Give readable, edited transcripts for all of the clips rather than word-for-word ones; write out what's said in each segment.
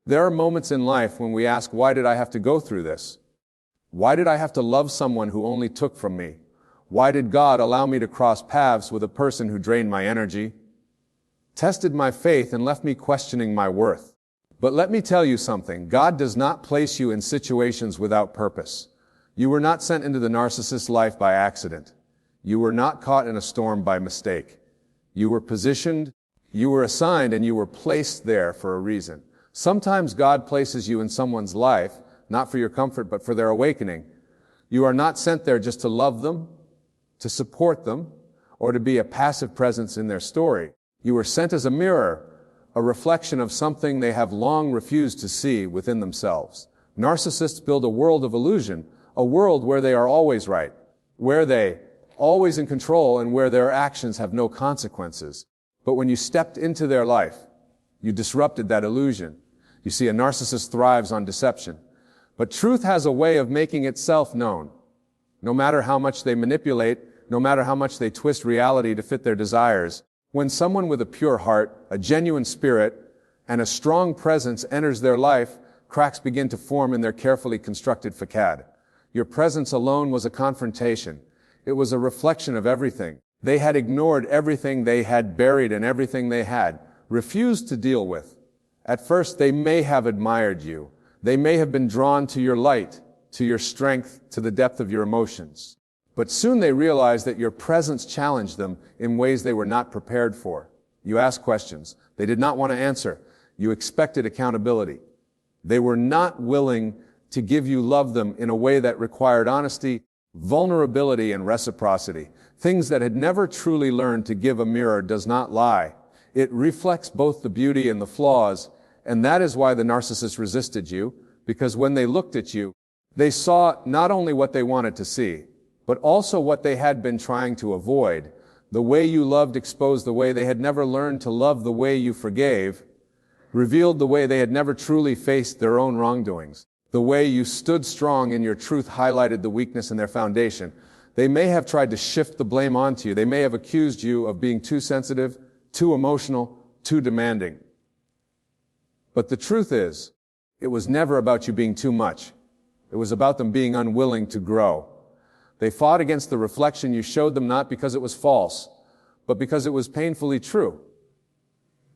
There are moments in life when we ask, why did I have to go through this? Why did I have to love someone who only took from me? Why did God allow me to cross paths with a person who drained my energy, tested my faith, and left me questioning my worth? But let me tell you something. God does not place you in situations without purpose. You were not sent into the narcissist's life by accident. You were not caught in a storm by mistake. You were positioned, you were assigned, and you were placed there for a reason. Sometimes God places you in someone's life, not for your comfort, but for their awakening. You are not sent there just to love them, to support them, or to be a passive presence in their story. You were sent as a mirror, a reflection of something they have long refused to see within themselves. Narcissists build a world of illusion, a world where they are always right, where they always in control, and where their actions have no consequences. But when you stepped into their life, you disrupted that illusion. You see, a narcissist thrives on deception. But truth has a way of making itself known. No matter how much they manipulate, no matter how much they twist reality to fit their desires, when someone with a pure heart, a genuine spirit, and a strong presence enters their life, cracks begin to form in their carefully constructed facade. Your presence alone was a confrontation. It was a reflection of everything. They had ignored everything they had buried and everything they had refused to deal with. At first, they may have admired you. They may have been drawn to your light, to your strength, to the depth of your emotions. But soon they realized that your presence challenged them in ways they were not prepared for. You asked questions they did not want to answer. You expected accountability. They were not willing to give you love them in a way that required honesty, vulnerability, and reciprocity. Things that had never truly learned to give. A mirror does not lie. It reflects both the beauty and the flaws, and that is why the narcissist resisted you, because when they looked at you, they saw not only what they wanted to see, but also what they had been trying to avoid. The way you loved exposed the way they had never learned to love. The way you forgave revealed the way they had never truly faced their own wrongdoings. The way you stood strong in your truth highlighted the weakness in their foundation. They may have tried to shift the blame onto you. They may have accused you of being too sensitive, too emotional, too demanding. But the truth is, it was never about you being too much. It was about them being unwilling to grow. They fought against the reflection you showed them, not because it was false, but because it was painfully true.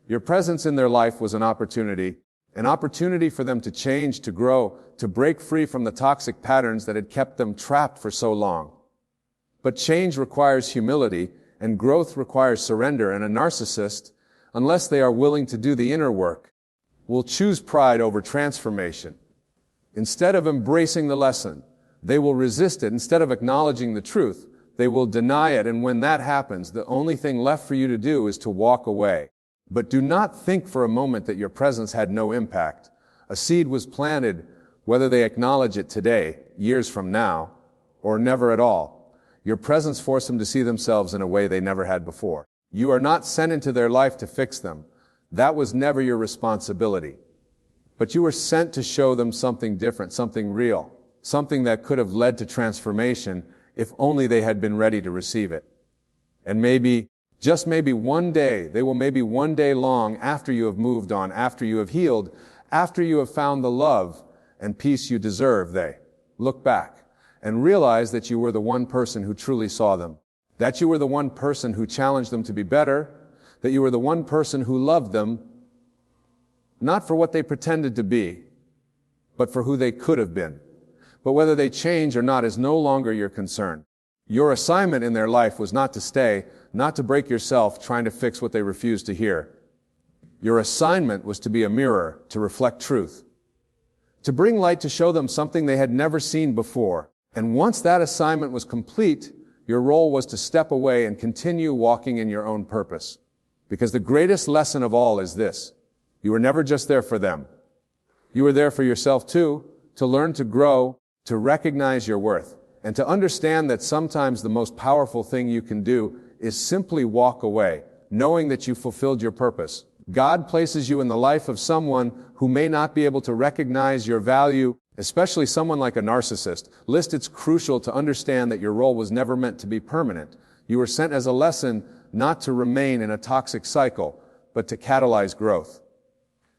Your presence in their life was an opportunity for them to change, to grow, to break free from the toxic patterns that had kept them trapped for so long. But change requires humility, and growth requires surrender, and a narcissist, unless they are willing to do the inner work, will choose pride over transformation. Instead of embracing the lesson, they will resist it. Instead of acknowledging the truth, they will deny it. And when that happens, the only thing left for you to do is to walk away. But do not think for a moment that your presence had no impact. A seed was planted, whether they acknowledge it today, years from now, or never at all. Your presence forced them to see themselves in a way they never had before. You are not sent into their life to fix them. That was never your responsibility. But you were sent to show them something different, something real, something that could have led to transformation if only they had been ready to receive it. And maybe, just maybe one day, they will maybe one day long after you have moved on, after you have healed, after you have found the love and peace you deserve, they look back and realize that you were the one person who truly saw them, that you were the one person who challenged them to be better, that you were the one person who loved them, not for what they pretended to be, but for who they could have been. But whether they change or not is no longer your concern. Your assignment in their life was not to stay, not to break yourself trying to fix what they refused to hear. Your assignment was to be a mirror, to reflect truth, to bring light, to show them something they had never seen before. And once that assignment was complete, your role was to step away and continue walking in your own purpose. Because the greatest lesson of all is this: you were never just there for them. You were there for yourself too, to learn to grow, to recognize your worth, and to understand that sometimes the most powerful thing you can do is simply walk away, knowing that you fulfilled your purpose. God places you in the life of someone who may not be able to recognize your value, especially someone like a narcissist. It's crucial to understand that your role was never meant to be permanent. You were sent as a lesson, not to remain in a toxic cycle, but to catalyze growth.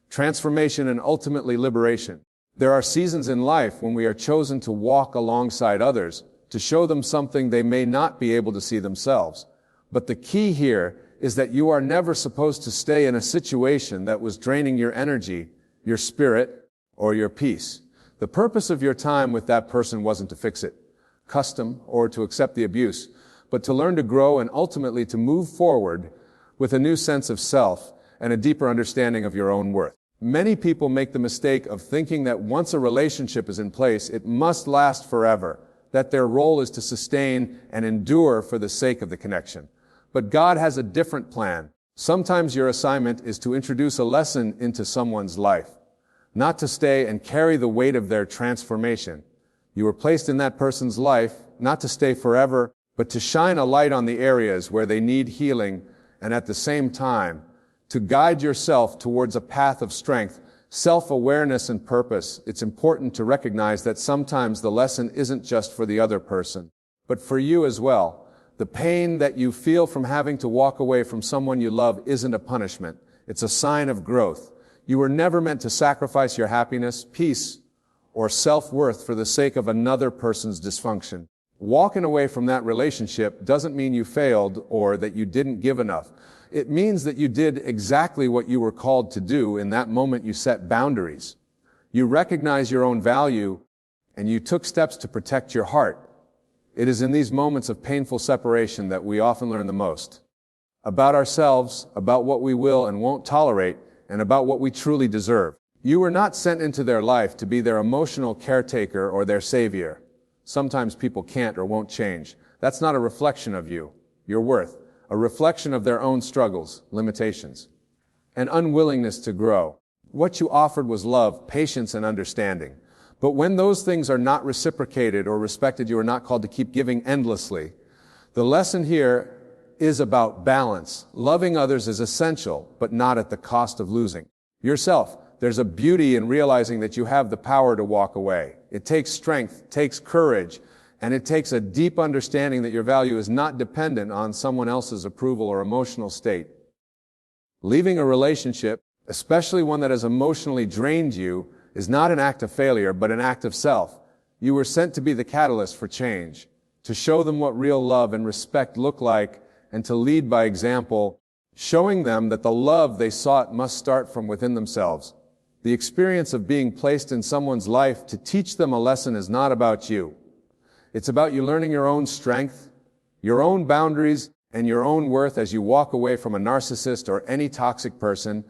transformation, and ultimately liberation. There are seasons in life when we are chosen to walk alongside others, to show them something they may not be able to see themselves. But the key here is that you are never supposed to stay in a situation that was draining your energy, your spirit, or your peace. The purpose of your time with that person wasn't to fix it, custom, or to accept the abuse, but to learn to grow and ultimately to move forward with a new sense of self and a deeper understanding of your own worth. Many people make the mistake of thinking that once a relationship is in place, it must last forever, that their role is to sustain and endure for the sake of the connection. But God has a different plan. Sometimes your assignment is to introduce a lesson into someone's life, not to stay and carry the weight of their transformation. You were placed in that person's life, not to stay forever, but to shine a light on the areas where they need healing, and at the same time, to guide yourself towards a path of strength, self-awareness, and purpose. It's important to recognize that sometimes the lesson isn't just for the other person, but for you as well. The pain that you feel from having to walk away from someone you love isn't a punishment. It's a sign of growth. You were never meant to sacrifice your happiness, peace, or self-worth for the sake of another person's dysfunction. Walking away from that relationship doesn't mean you failed or that you didn't give enough. It means that you did exactly what you were called to do in that moment. You set boundaries. You recognize your own value, and you took steps to protect your heart. It is in these moments of painful separation that we often learn the most about ourselves, about what we will and won't tolerate, and about what we truly deserve. You were not sent into their life to be their emotional caretaker or their savior. Sometimes people can't or won't change. That's not a reflection of you, your worth, a reflection of their own struggles, limitations, and unwillingness to grow. What you offered was love, patience, and understanding. But when those things are not reciprocated or respected, you are not called to keep giving endlessly. The lesson here is about balance. Loving others is essential, but not at the cost of losing yourself. There's a beauty in realizing that you have the power to walk away. It takes strength, takes courage, and it takes a deep understanding that your value is not dependent on someone else's approval or emotional state. Leaving a relationship, especially one that has emotionally drained you, is not an act of failure, but an act of self. You were sent to be the catalyst for change, to show them what real love and respect look like, and to lead by example, showing them that the love they sought must start from within themselves. The experience of being placed in someone's life to teach them a lesson is not about you. It's about you learning your own strength, your own boundaries, and your own worth. As you walk away from a narcissist or any toxic person,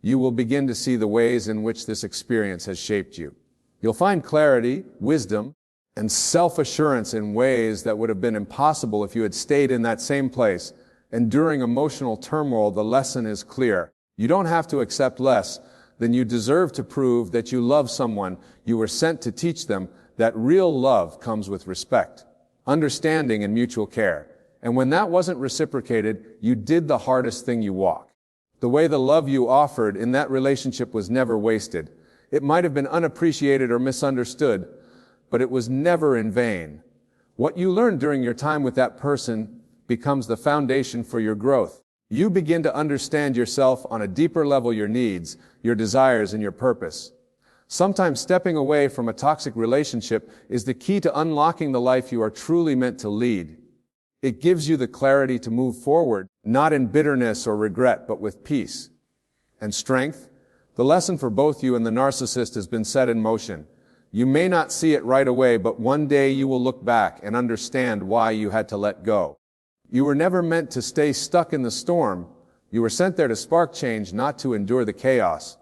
you will begin to see the ways in which this experience has shaped you. You'll find clarity, wisdom, and self-assurance in ways that would have been impossible if you had stayed in that same place. And during emotional turmoil, the lesson is clear. You don't have to accept less than you deserve to prove that you love someone. You were sent to teach them that real love comes with respect, understanding, and mutual care. And when that wasn't reciprocated, you did the hardest thing you walk. The way the love you offered in that relationship was never wasted. It might have been unappreciated or misunderstood, but it was never in vain. What you learned during your time with that person becomes the foundation for your growth. You begin to understand yourself on a deeper level, your needs, your desires, and your purpose. Sometimes stepping away from a toxic relationship is the key to unlocking the life you are truly meant to lead. It gives you the clarity to move forward, not in bitterness or regret, but with peace and strength. The lesson for both you and the narcissist has been set in motion. You may not see it right away, but one day you will look back and understand why you had to let go. You were never meant to stay stuck in the storm. You were sent there to spark change, not to endure the chaos.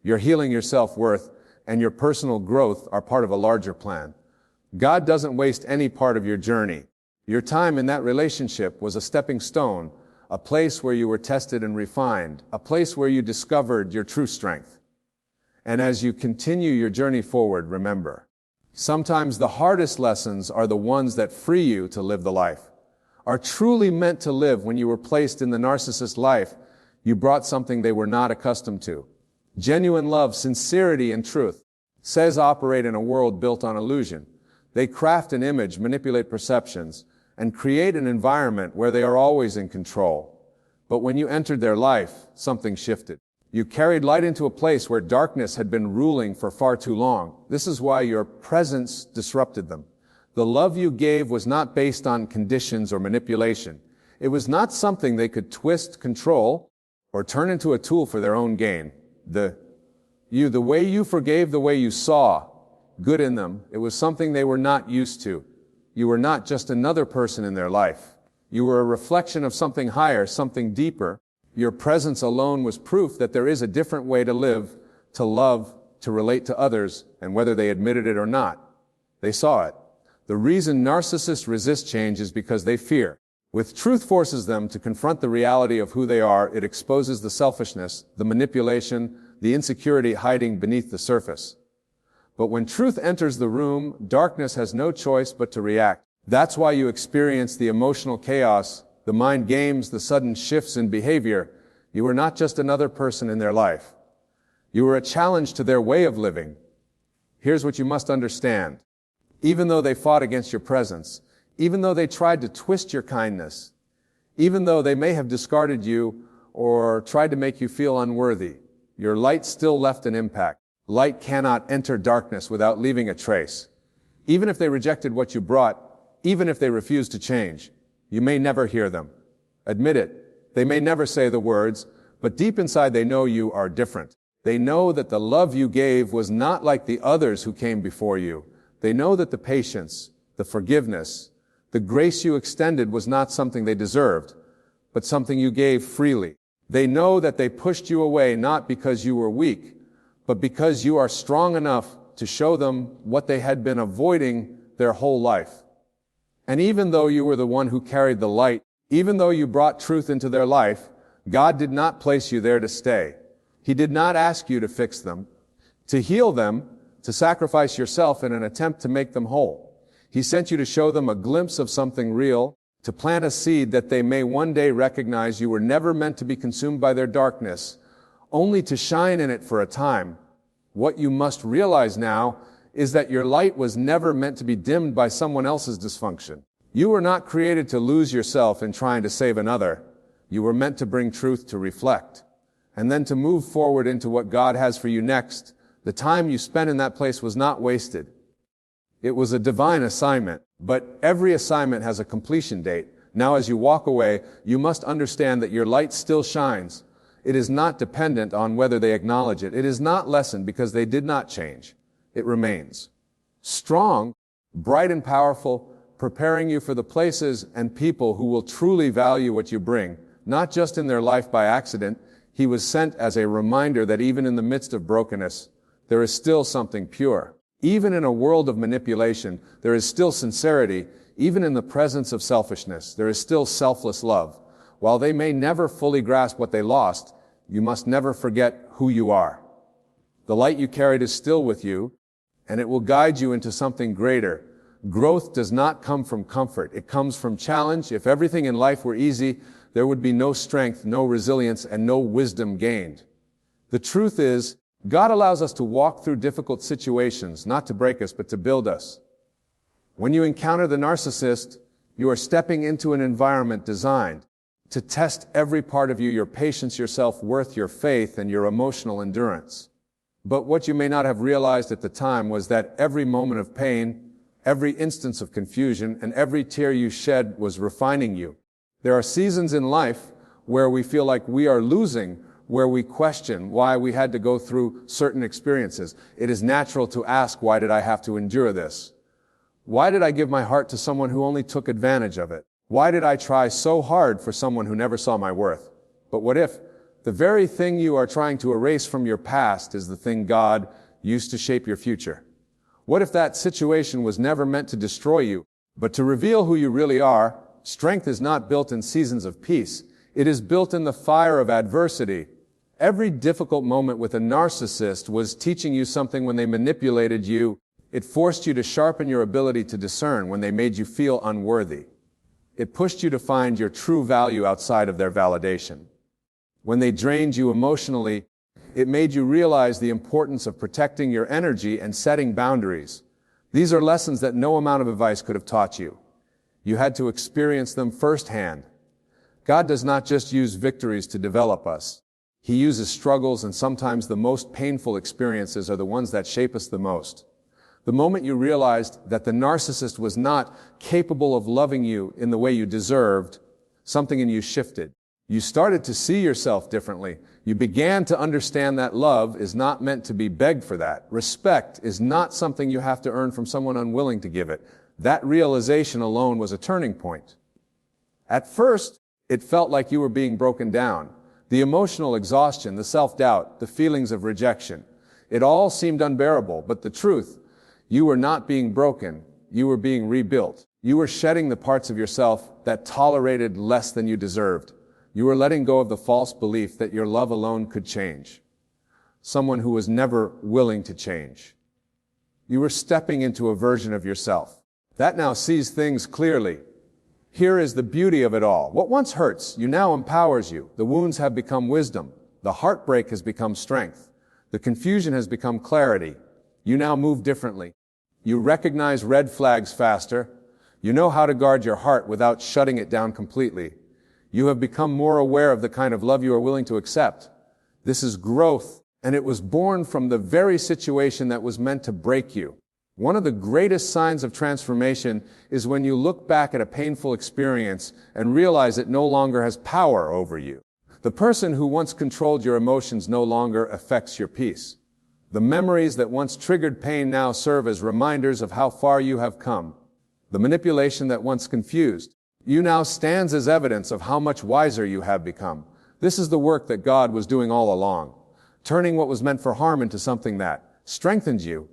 Your healing, your self-worth, and your personal growth are part of a larger plan. God doesn't waste any part of your journey. Your time in that relationship was a stepping stone, a place where you were tested and refined, a place where you discovered your true strength. And as you continue your journey forward, remember, sometimes the hardest lessons are the ones that free you to live the life. Are truly meant to live. When you were placed in the narcissist's life, you brought something they were not accustomed to. Genuine love, sincerity, and truth. Says operate in a world built on illusion. They craft an image, manipulate perceptions, and create an environment where they are always in control. But when you entered their life, something shifted. You carried light into a place where darkness had been ruling for far too long. This is why your presence disrupted them. The love you gave was not based on conditions or manipulation. It was not something they could twist, control, or turn into a tool for their own gain. The way you forgave, the way you saw good in them, it was something they were not used to. You were not just another person in their life. You were a reflection of something higher, something deeper. Your presence alone was proof that there is a different way to live, to love, to relate to others, and whether they admitted it or not, they saw it. The reason narcissists resist change is because they fear. With truth forces them to confront the reality of who they are, it exposes the selfishness, the manipulation, the insecurity hiding beneath the surface. But when truth enters the room, darkness has no choice but to react. That's why you experience the emotional chaos, the mind games, the sudden shifts in behavior. You were not just another person in their life. You were a challenge to their way of living. Here's what you must understand. Even though they fought against your presence, even though they tried to twist your kindness, even though they may have discarded you or tried to make you feel unworthy, your light still left an impact. Light cannot enter darkness without leaving a trace. Even if they rejected what you brought, even if they refused to change, you may never hear them. Admit it. They may never say the words, but deep inside they know you are different. They know that the love you gave was not like the others who came before you. They know that the patience, the forgiveness, the grace you extended was not something they deserved, but something you gave freely. They know that they pushed you away not because you were weak, but because you are strong enough to show them what they had been avoiding their whole life. And even though you were the one who carried the light, even though you brought truth into their life, God did not place you there to stay. He did not ask you to fix them, to heal them, to sacrifice yourself in an attempt to make them whole. He sent you to show them a glimpse of something real, to plant a seed that they may one day recognize you were never meant to be consumed by their darkness, only to shine in it for a time. What you must realize now is that your light was never meant to be dimmed by someone else's dysfunction. You were not created to lose yourself in trying to save another. You were meant to bring truth to reflect, and then to move forward into what God has for you next. The time you spent in that place was not wasted. It was a divine assignment, but every assignment has a completion date. Now as you walk away, you must understand that your light still shines. It is not dependent on whether they acknowledge it. It is not lessened because they did not change. It remains strong, bright and powerful, preparing you for the places and people who will truly value what you bring, not just in their life by accident. He was sent as a reminder that even in the midst of brokenness, there is still something pure. Even in a world of manipulation, there is still sincerity. Even in the presence of selfishness, there is still selfless love. While they may never fully grasp what they lost, you must never forget who you are. The light you carried is still with you, and it will guide you into something greater. Growth does not come from comfort. It comes from challenge. If everything in life were easy, there would be no strength, no resilience, and no wisdom gained. The truth is, God allows us to walk through difficult situations, not to break us, but to build us. When you encounter the narcissist, you are stepping into an environment designed to test every part of you, your patience, your self-worth, your faith, and your emotional endurance. But what you may not have realized at the time was that every moment of pain, every instance of confusion, and every tear you shed was refining you. There are seasons in life where we feel like we are losing, where we question why we had to go through certain experiences. It is natural to ask, why did I have to endure this? Why did I give my heart to someone who only took advantage of it? Why did I try so hard for someone who never saw my worth? But what if the very thing you are trying to erase from your past is the thing God used to shape your future? What if that situation was never meant to destroy you, but to reveal who you really are? Strength is not built in seasons of peace. It is built in the fire of adversity. Every difficult moment with a narcissist was teaching you something when they manipulated you. It forced you to sharpen your ability to discern when they made you feel unworthy. It pushed you to find your true value outside of their validation. When they drained you emotionally, it made you realize the importance of protecting your energy and setting boundaries. These are lessons that no amount of advice could have taught you. You had to experience them firsthand. God does not just use victories to develop us. He uses struggles, and sometimes the most painful experiences are the ones that shape us the most. The moment you realized that the narcissist was not capable of loving you in the way you deserved, something in you shifted. You started to see yourself differently. You began to understand that love is not meant to be begged for that. Respect is not something you have to earn from someone unwilling to give it. That realization alone was a turning point. At first, it felt like you were being broken down. The emotional exhaustion, the self-doubt, the feelings of rejection. It all seemed unbearable, but the truth, you were not being broken. You were being rebuilt. You were shedding the parts of yourself that tolerated less than you deserved. You were letting go of the false belief that your love alone could change. Someone who was never willing to change. You were stepping into a version of yourself that now sees things clearly. Here is the beauty of it all. What once hurts you now empowers you. The wounds have become wisdom. The heartbreak has become strength. The confusion has become clarity. You now move differently. You recognize red flags faster. You know how to guard your heart without shutting it down completely. You have become more aware of the kind of love you are willing to accept. This is growth, and it was born from the very situation that was meant to break you. One of the greatest signs of transformation is when you look back at a painful experience and realize it no longer has power over you. The person who once controlled your emotions no longer affects your peace. The memories that once triggered pain now serve as reminders of how far you have come. The manipulation that once confused you now stands as evidence of how much wiser you have become. This is the work that God was doing all along, turning what was meant for harm into something that strengthens you.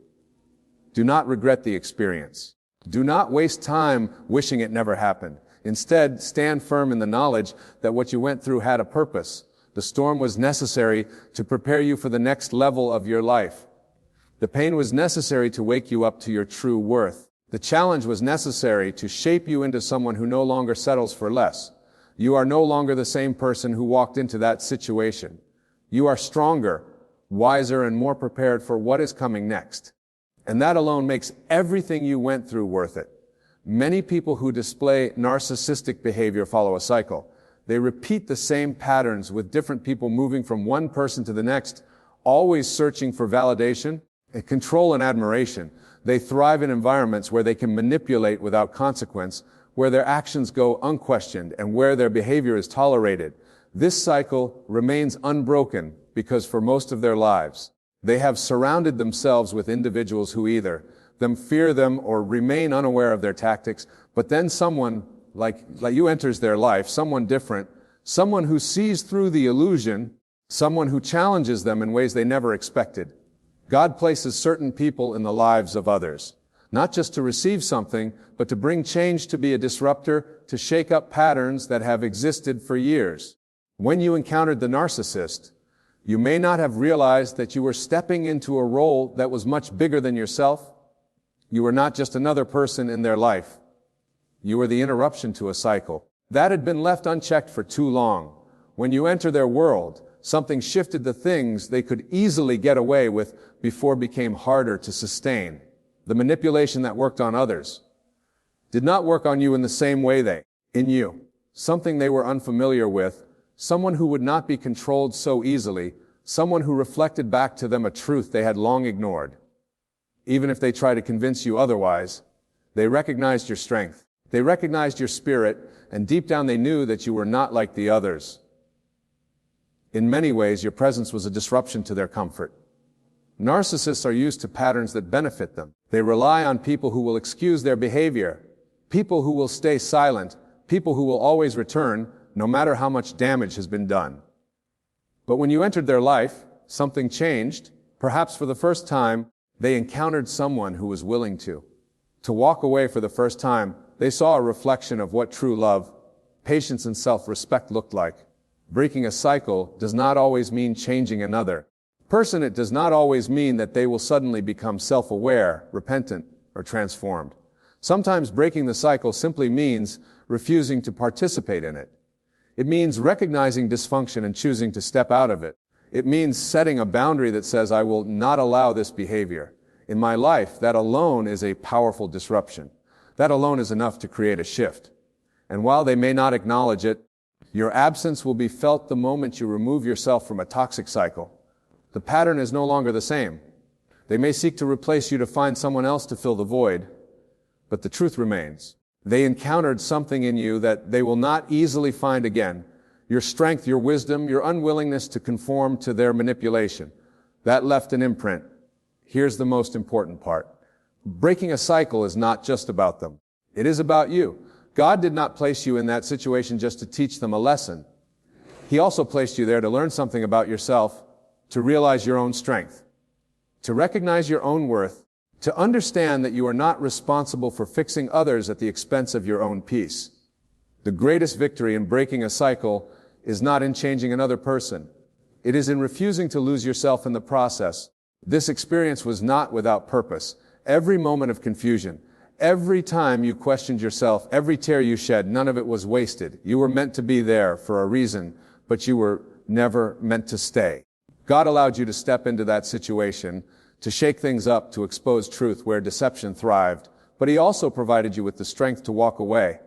Do not regret the experience. Do not waste time wishing it never happened. Instead, stand firm in the knowledge that what you went through had a purpose. The storm was necessary to prepare you for the next level of your life. The pain was necessary to wake you up to your true worth. The challenge was necessary to shape you into someone who no longer settles for less. You are no longer the same person who walked into that situation. You are stronger, wiser, and more prepared for what is coming next. And that alone makes everything you went through worth it. Many people who display narcissistic behavior follow a cycle. They repeat the same patterns with different people moving from one person to the next, always searching for validation, control, and admiration. They thrive in environments where they can manipulate without consequence, where their actions go unquestioned, and where their behavior is tolerated. This cycle remains unbroken because for most of their lives, they have surrounded themselves with individuals who either fear them or remain unaware of their tactics, but then someone like you enters their life, someone different, someone who sees through the illusion, someone who challenges them in ways they never expected. God places certain people in the lives of others, not just to receive something, but to bring change, to be a disruptor, to shake up patterns that have existed for years. When you encountered the narcissist, you may not have realized that you were stepping into a role that was much bigger than yourself. You were not just another person in their life. You were the interruption to a cycle that had been left unchecked for too long. When you enter their world, something shifted. The things they could easily get away with before became harder to sustain. The manipulation that worked on others did not work on you in the same way in you. Something they were unfamiliar with, someone who would not be controlled so easily, someone who reflected back to them a truth they had long ignored. Even if they try to convince you otherwise, they recognized your strength. They recognized your spirit, and deep down they knew that you were not like the others. In many ways, your presence was a disruption to their comfort. Narcissists are used to patterns that benefit them. They rely on people who will excuse their behavior, people who will stay silent, people who will always return, no matter how much damage has been done. But when you entered their life, something changed. Perhaps for the first time, they encountered someone who was willing to walk away. For the first time, they saw a reflection of what true love, patience, and self-respect looked like. Breaking a cycle does not always mean changing another person. It does not always mean that they will suddenly become self-aware, repentant, or transformed. Sometimes breaking the cycle simply means refusing to participate in it. It means recognizing dysfunction and choosing to step out of it. It means setting a boundary that says, I will not allow this behavior in my life. That alone is a powerful disruption. That alone is enough to create a shift. And while they may not acknowledge it, Your absence will be felt the moment you remove yourself from a toxic cycle. The pattern is no longer the same. They may seek to replace you to find someone else to fill the void, but the truth remains. They encountered something in you that they will not easily find again. Your strength, your wisdom, your unwillingness to conform to their manipulation. That left an imprint. Here's the most important part. Breaking a cycle is not just about them. It is about you. God did not place you in that situation just to teach them a lesson. He also placed you there to learn something about yourself, to realize your own strength, to recognize your own worth, to understand that you are not responsible for fixing others at the expense of your own peace. The greatest victory in breaking a cycle is not in changing another person. It is in refusing to lose yourself in the process. This experience was not without purpose. Every moment of confusion, every time you questioned yourself, every tear you shed, none of it was wasted. You were meant to be there for a reason, but you were never meant to stay. God allowed you to step into that situation, to shake things up, to expose truth where deception thrived, but He also provided you with the strength to walk away.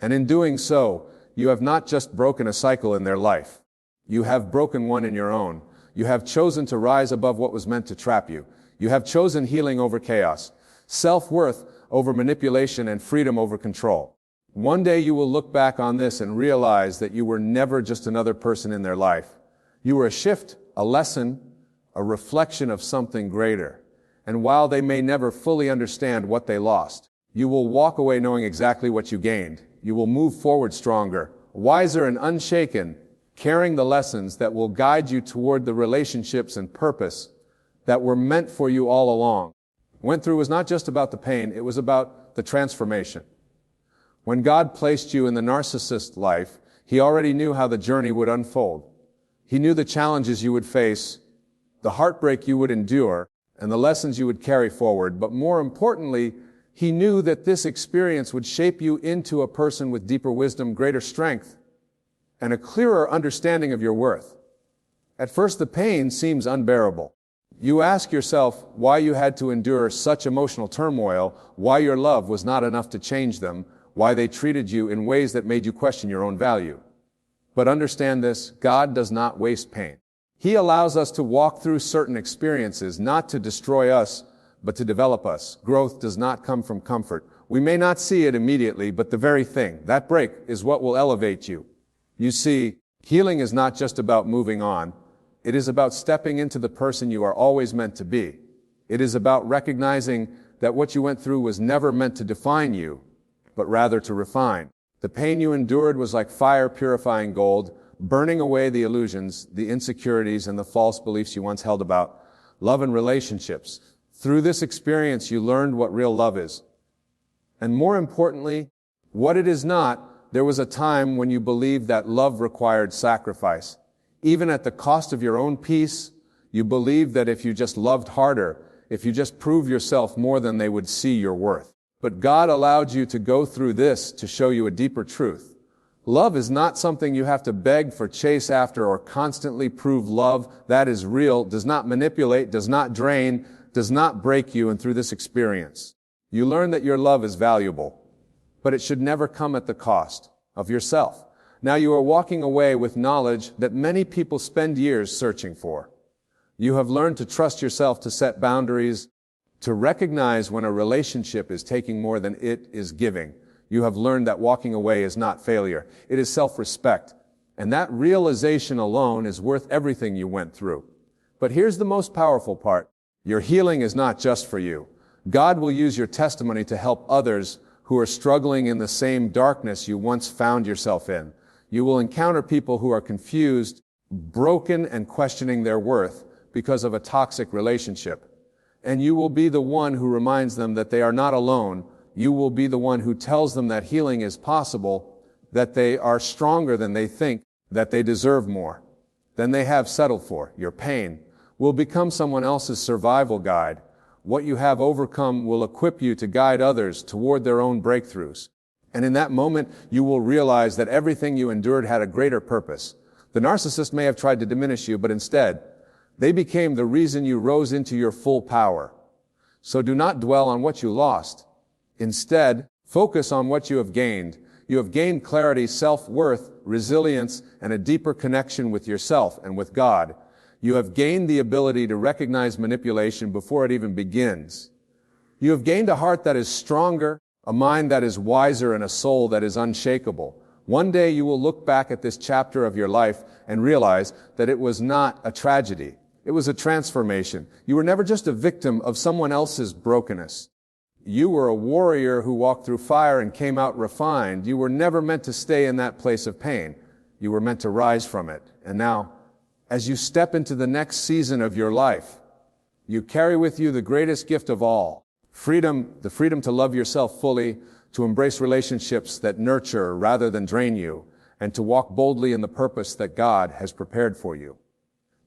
And in doing so, you have not just broken a cycle in their life. You have broken one in your own. You have chosen to rise above what was meant to trap you. You have chosen healing over chaos, self-worth over manipulation, and freedom over control. One day you will look back on this and realize that you were never just another person in their life. You were a shift, a lesson, a reflection of something greater. And while they may never fully understand what they lost, you will walk away knowing exactly what you gained. You will move forward stronger, wiser and unshaken, carrying the lessons that will guide you toward the relationships and purpose that were meant for you all along. Went through was not just about the pain, it was about the transformation. When God placed you in the narcissist life, He already knew how the journey would unfold. He knew the challenges you would face, the heartbreak you would endure, and the lessons you would carry forward. But more importantly, He knew that this experience would shape you into a person with deeper wisdom, greater strength, and a clearer understanding of your worth. At first, the pain seems unbearable. You ask yourself why you had to endure such emotional turmoil, why your love was not enough to change them, why they treated you in ways that made you question your own value. But understand this, God does not waste pain. He allows us to walk through certain experiences, not to destroy us, but to develop us. Growth does not come from comfort. We may not see it immediately, but the very thing, that break, is what will elevate you. You see, healing is not just about moving on. It is about stepping into the person you are always meant to be. It is about recognizing that what you went through was never meant to define you, but rather to refine. The pain you endured was like fire purifying gold, burning away the illusions, the insecurities, and the false beliefs you once held about love and relationships. Through this experience, you learned what real love is. And more importantly, what it is not. There was a time when you believed that love required sacrifice. Even at the cost of your own peace, you believed that if you just loved harder, if you just proved yourself more, than they would see your worth. But God allowed you to go through this to show you a deeper truth. Love is not something you have to beg for, chase after, or constantly prove. Love that is real, does not manipulate, does not drain, does not break you. And through this experience, you learn that your love is valuable, but it should never come at the cost of yourself. Now you are walking away with knowledge that many people spend years searching for. You have learned to trust yourself, to set boundaries, to recognize when a relationship is taking more than it is giving. You have learned that walking away is not failure. It is self-respect. And that realization alone is worth everything you went through. But here's the most powerful part. Your healing is not just for you. God will use your testimony to help others who are struggling in the same darkness you once found yourself in. You will encounter people who are confused, broken, and questioning their worth because of a toxic relationship. And you will be the one who reminds them that they are not alone. You will be the one who tells them that healing is possible, that they are stronger than they think, that they deserve more than they have settled for. Your pain will become someone else's survival guide. What you have overcome will equip you to guide others toward their own breakthroughs. And in that moment, you will realize that everything you endured had a greater purpose. The narcissist may have tried to diminish you, but instead, they became the reason you rose into your full power. So do not dwell on what you lost. Instead, focus on what you have gained. You have gained clarity, self-worth, resilience, and a deeper connection with yourself and with God. You have gained the ability to recognize manipulation before it even begins. You have gained a heart that is stronger, a mind that is wiser, and a soul that is unshakable. One day you will look back at this chapter of your life and realize that it was not a tragedy. It was a transformation. You were never just a victim of someone else's brokenness. You were a warrior who walked through fire and came out refined. You were never meant to stay in that place of pain. You were meant to rise from it. And now, as you step into the next season of your life, you carry with you the greatest gift of all. Freedom, the freedom to love yourself fully, to embrace relationships that nurture rather than drain you, and to walk boldly in the purpose that God has prepared for you.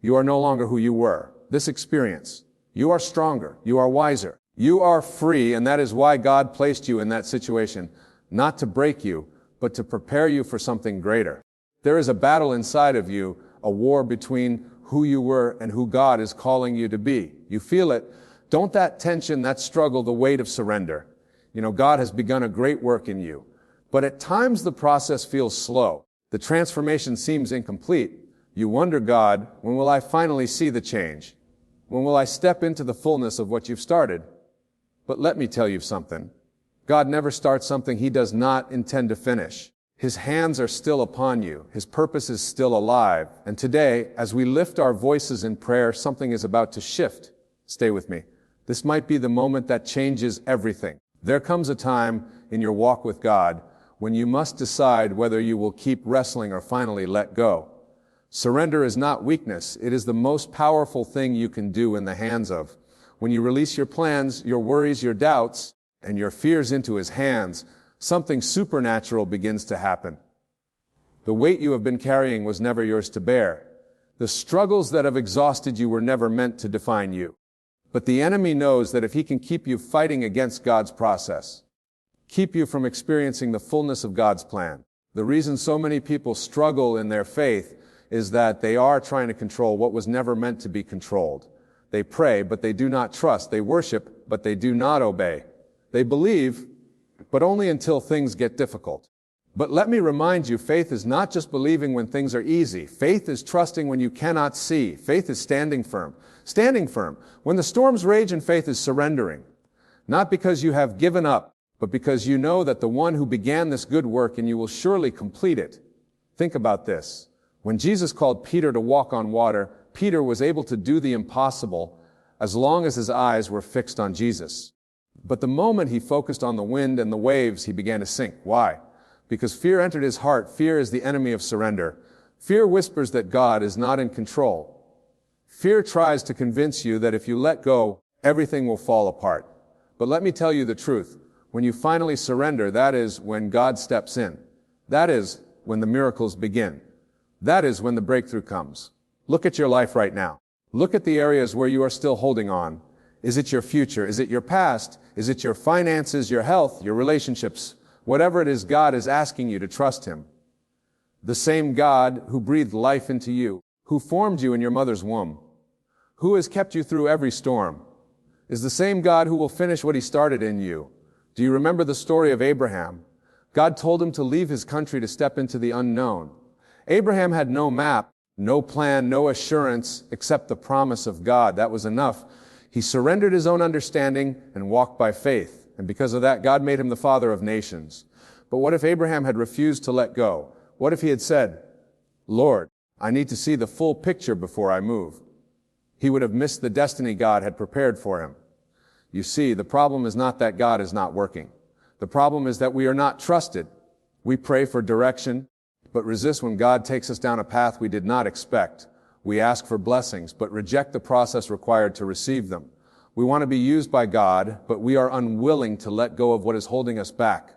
You are no longer who you were. This experience, you are stronger, you are wiser, you are free, and that is why God placed you in that situation, not to break you, but to prepare you for something greater. There is a battle inside of you, a war between who you were and who God is calling you to be. You feel it. Don't that tension, that struggle, the weight of surrender. God has begun a great work in you. But at times the process feels slow. The transformation seems incomplete. You wonder, God, when will I finally see the change? When will I step into the fullness of what you've started? But let me tell you something. God never starts something He does not intend to finish. His hands are still upon you. His purpose is still alive. And today, as we lift our voices in prayer, something is about to shift. Stay with me. This might be the moment that changes everything. There comes a time in your walk with God when you must decide whether you will keep wrestling or finally let go. Surrender is not weakness. It is the most powerful thing you can do in the hands of. When you release your plans, your worries, your doubts, and your fears into His hands, something supernatural begins to happen. The weight you have been carrying was never yours to bear. The struggles that have exhausted you were never meant to define you. But the enemy knows that if he can keep you fighting against God's process, keep you from experiencing the fullness of God's plan. The reason so many people struggle in their faith is that they are trying to control what was never meant to be controlled. They pray, but they do not trust. They worship, but they do not obey. They believe, but only until things get difficult. But let me remind you, faith is not just believing when things are easy. Faith is trusting when you cannot see. Faith is standing firm. Standing firm. When the storms rage, and faith is surrendering. Not because you have given up, but because you know that the one who began this good work and you will surely complete it. Think about this. When Jesus called Peter to walk on water, Peter was able to do the impossible as long as his eyes were fixed on Jesus. But the moment he focused on the wind and the waves, he began to sink. Why? Because fear entered his heart. Fear is the enemy of surrender. Fear whispers that God is not in control. Fear tries to convince you that if you let go, everything will fall apart. But let me tell you the truth. When you finally surrender, that is when God steps in. That is when the miracles begin. That is when the breakthrough comes. Look at your life right now. Look at the areas where you are still holding on. Is it your future? Is it your past? Is it your finances, your health, your relationships? Whatever it is, God is asking you to trust Him. The same God who breathed life into you, who formed you in your mother's womb, who has kept you through every storm, is the same God who will finish what He started in you. Do you remember the story of Abraham? God told him to leave his country to step into the unknown. Abraham had no map, no plan, no assurance except the promise of God. That was enough. He surrendered his own understanding and walked by faith. And because of that, God made him the father of nations. But what if Abraham had refused to let go? What if he had said, Lord, I need to see the full picture before I move? He would have missed the destiny God had prepared for him. You see, the problem is not that God is not working. The problem is that we are not trusted. We pray for direction, but resist when God takes us down a path we did not expect. We ask for blessings, but reject the process required to receive them. We want to be used by God, but we are unwilling to let go of what is holding us back.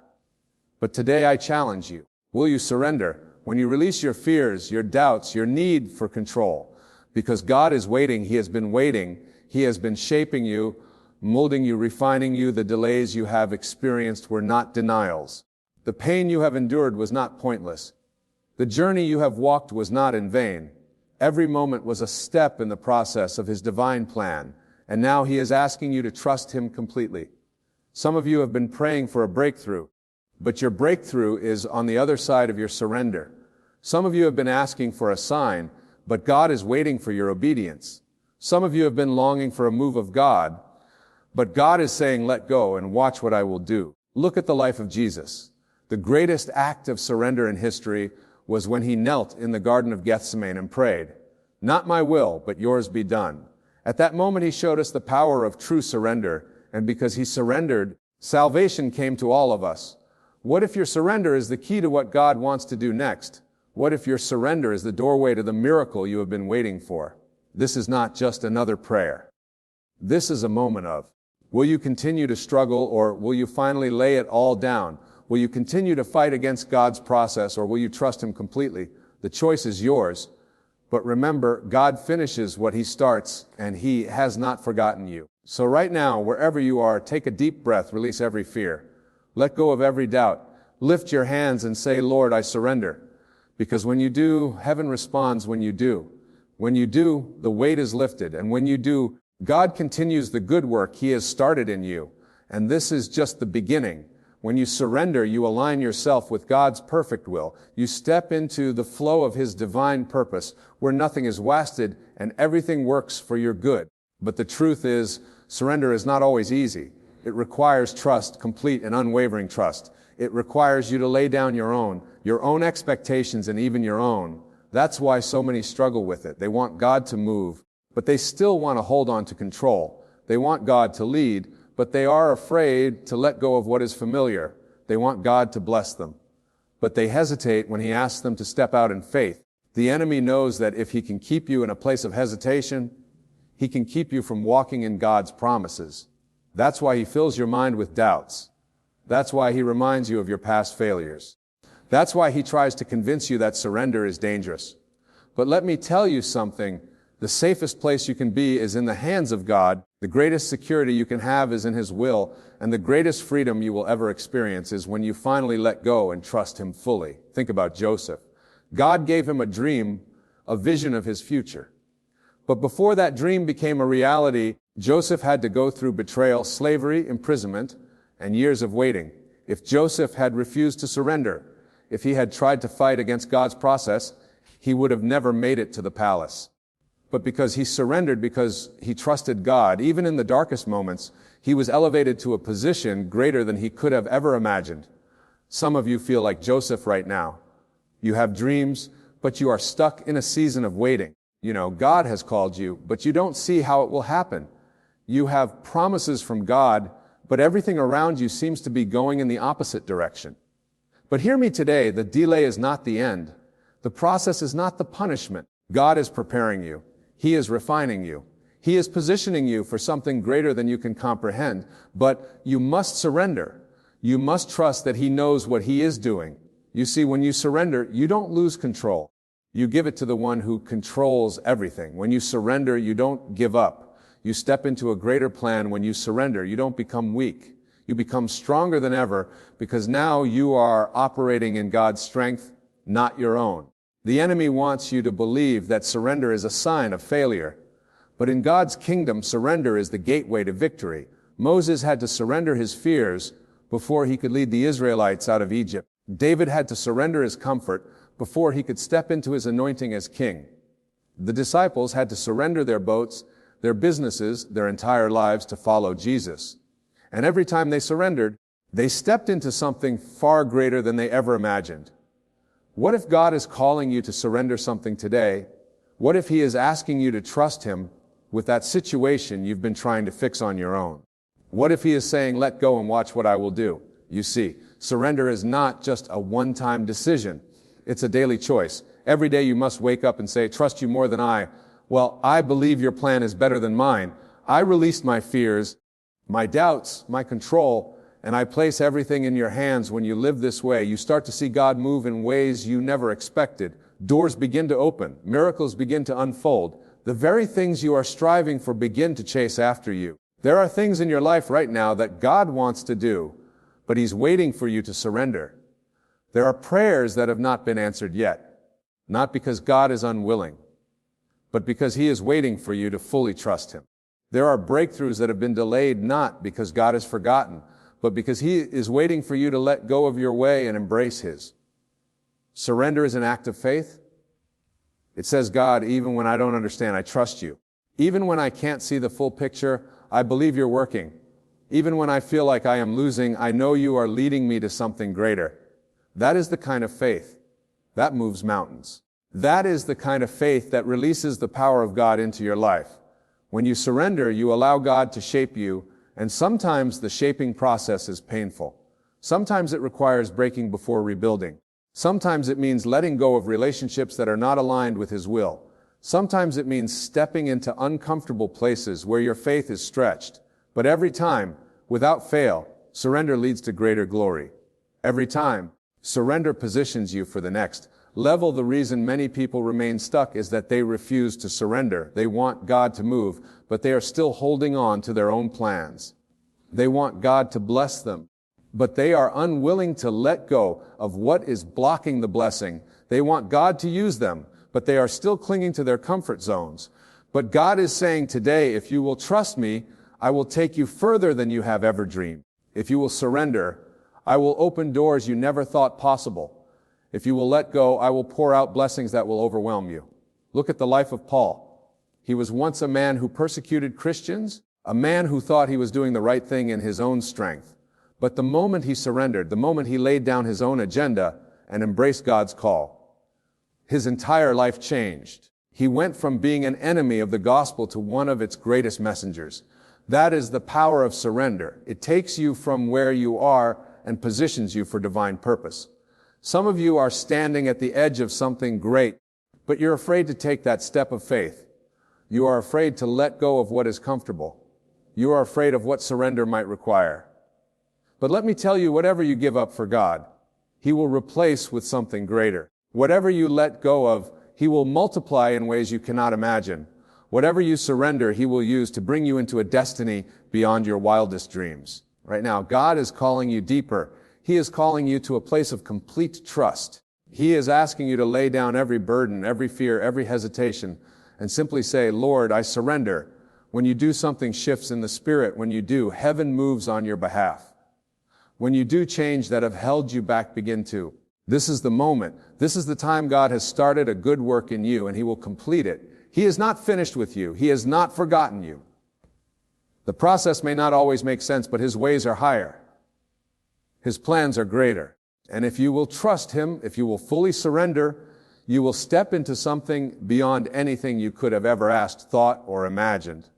But today I challenge you. Will you surrender? When you release your fears, your doubts, your need for control, because God is waiting. He has been waiting. He has been shaping you, molding you, refining you. The delays you have experienced were not denials. The pain you have endured was not pointless. The journey you have walked was not in vain. Every moment was a step in the process of His divine plan, and now He is asking you to trust Him completely. Some of you have been praying for a breakthrough. But your breakthrough is on the other side of your surrender. Some of you have been asking for a sign, but God is waiting for your obedience. Some of you have been longing for a move of God, but God is saying, let go and watch what I will do. Look at the life of Jesus. The greatest act of surrender in history was when he knelt in the Garden of Gethsemane and prayed, "Not my will, but yours be done." At that moment, he showed us the power of true surrender, and because he surrendered, salvation came to all of us. What if your surrender is the key to what God wants to do next? What if your surrender is the doorway to the miracle you have been waiting for? This is not just another prayer. This is a moment of, will you continue to struggle, or will you finally lay it all down? Will you continue to fight against God's process, or will you trust him completely? The choice is yours. But remember, God finishes what he starts, and he has not forgotten you. So right now, wherever you are, take a deep breath, release every fear. Let go of every doubt. Lift your hands and say, Lord, I surrender. Because when you do, heaven responds when you do. When you do, the weight is lifted. And when you do, God continues the good work he has started in you. And this is just the beginning. When you surrender, you align yourself with God's perfect will. You step into the flow of his divine purpose, where nothing is wasted and everything works for your good. But the truth is, surrender is not always easy. It requires trust, complete and unwavering trust. It requires you to lay down your own expectations and even your own. That's why so many struggle with it. They want God to move, but they still want to hold on to control. They want God to lead, but they are afraid to let go of what is familiar. They want God to bless them, but they hesitate when he asks them to step out in faith. The enemy knows that if he can keep you in a place of hesitation, he can keep you from walking in God's promises. That's why he fills your mind with doubts. That's why he reminds you of your past failures. That's why he tries to convince you that surrender is dangerous. But let me tell you something. The safest place you can be is in the hands of God. The greatest security you can have is in his will, and the greatest freedom you will ever experience is when you finally let go and trust him fully. Think about Joseph. God gave him a dream, a vision of his future. But before that dream became a reality, Joseph had to go through betrayal, slavery, imprisonment, and years of waiting. If Joseph had refused to surrender, if he had tried to fight against God's process, he would have never made it to the palace. But because he surrendered, because he trusted God, even in the darkest moments, he was elevated to a position greater than he could have ever imagined. Some of you feel like Joseph right now. You have dreams, but you are stuck in a season of waiting. You know, God has called you, but you don't see how it will happen. You have promises from God, but everything around you seems to be going in the opposite direction. But hear me today, the delay is not the end. The process is not the punishment. God is preparing you. He is refining you. He is positioning you for something greater than you can comprehend, but you must surrender. You must trust that he knows what he is doing. You see, when you surrender, you don't lose control. You give it to the one who controls everything. When you surrender, you don't give up. You step into a greater plan. When you surrender, you don't become weak. You become stronger than ever because now you are operating in God's strength, not your own. The enemy wants you to believe that surrender is a sign of failure. But in God's kingdom, surrender is the gateway to victory. Moses had to surrender his fears before he could lead the Israelites out of Egypt. David had to surrender his comfort before he could step into his anointing as king. The disciples had to surrender their boats, their businesses, their entire lives to follow Jesus. And every time they surrendered, they stepped into something far greater than they ever imagined. What if God is calling you to surrender something today? What if he is asking you to trust him with that situation you've been trying to fix on your own? What if he is saying, let go and watch what I will do? You see, surrender is not just a one-time decision. It's a daily choice. Every day you must wake up and say, trust you more than I. Well, I believe your plan is better than mine. I released my fears, my doubts, my control, and I place everything in your hands. When you live this way, you start to see God move in ways you never expected. Doors begin to open. Miracles begin to unfold. The very things you are striving for begin to chase after you. There are things in your life right now that God wants to do, but he's waiting for you to surrender. There are prayers that have not been answered yet, not because God is unwilling, but because he is waiting for you to fully trust him. There are breakthroughs that have been delayed not because God has forgotten, but because He is waiting for you to let go of your way and embrace His. Surrender is an act of faith. It says, God, even when I don't understand, I trust you. Even when I can't see the full picture, I believe you're working. Even when I feel like I am losing, I know you are leading me to something greater. That is the kind of faith that moves mountains. That is the kind of faith that releases the power of God into your life. When you surrender, you allow God to shape you, and sometimes the shaping process is painful. Sometimes it requires breaking before rebuilding. Sometimes it means letting go of relationships that are not aligned with His will. Sometimes it means stepping into uncomfortable places where your faith is stretched. But every time, without fail, surrender leads to greater glory. Every time, surrender positions you for the next level. The reason many people remain stuck is that they refuse to surrender. They want God to move, but they are still holding on to their own plans. They want God to bless them, but they are unwilling to let go of what is blocking the blessing. They want God to use them, but they are still clinging to their comfort zones. But God is saying today, if you will trust me, I will take you further than you have ever dreamed. If you will surrender, I will open doors you never thought possible. If you will let go, I will pour out blessings that will overwhelm you. Look at the life of Paul. He was once a man who persecuted Christians, a man who thought he was doing the right thing in his own strength. But the moment he surrendered, the moment he laid down his own agenda and embraced God's call, his entire life changed. He went from being an enemy of the gospel to one of its greatest messengers. That is the power of surrender. It takes you from where you are and positions you for divine purpose. Some of you are standing at the edge of something great, but you're afraid to take that step of faith. You are afraid to let go of what is comfortable. You are afraid of what surrender might require. But let me tell you, whatever you give up for God, He will replace with something greater. Whatever you let go of, He will multiply in ways you cannot imagine. Whatever you surrender, He will use to bring you into a destiny beyond your wildest dreams. Right now, God is calling you deeper. He is calling you to a place of complete trust. He is asking you to lay down every burden, every fear, every hesitation, and simply say, Lord, I surrender. When you do, something shifts in the spirit. When you do, heaven moves on your behalf. When you do, change that have held you back begin to. This is the moment. This is the time God has started a good work in you, and He will complete it. He is not finished with you. He has not forgotten you. The process may not always make sense, but His ways are higher. His plans are greater. And if you will trust Him, if you will fully surrender, you will step into something beyond anything you could have ever asked, thought, or imagined.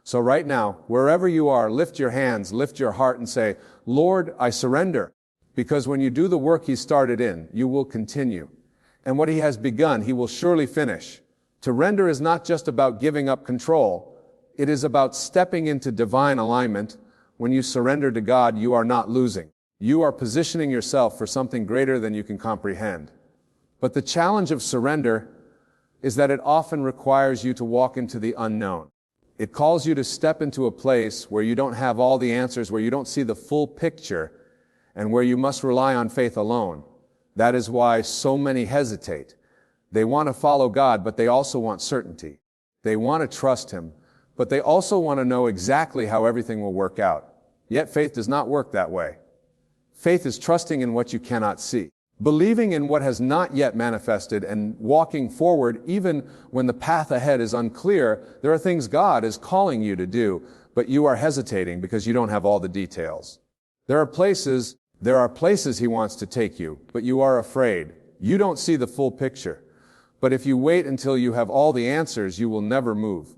So right now, wherever you are, lift your hands, lift your heart, and say, Lord, I surrender. Because when you do the work He started in, you will continue. And what He has begun, He will surely finish. To render is not just about giving up control. It is about stepping into divine alignment. When you surrender to God, you are not losing. You are positioning yourself for something greater than you can comprehend. But the challenge of surrender is that it often requires you to walk into the unknown. It calls you to step into a place where you don't have all the answers, where you don't see the full picture, and where you must rely on faith alone. That is why so many hesitate. They want to follow God, but they also want certainty. They want to trust Him, but they also want to know exactly how everything will work out. Yet faith does not work that way. Faith is trusting in what you cannot see, believing in what has not yet manifested, and walking forward even when the path ahead is unclear. There are things God is calling you to do, but you are hesitating because you don't have all the details. There are places He wants to take you, but you are afraid. You don't see the full picture. But if you wait until you have all the answers, you will never move.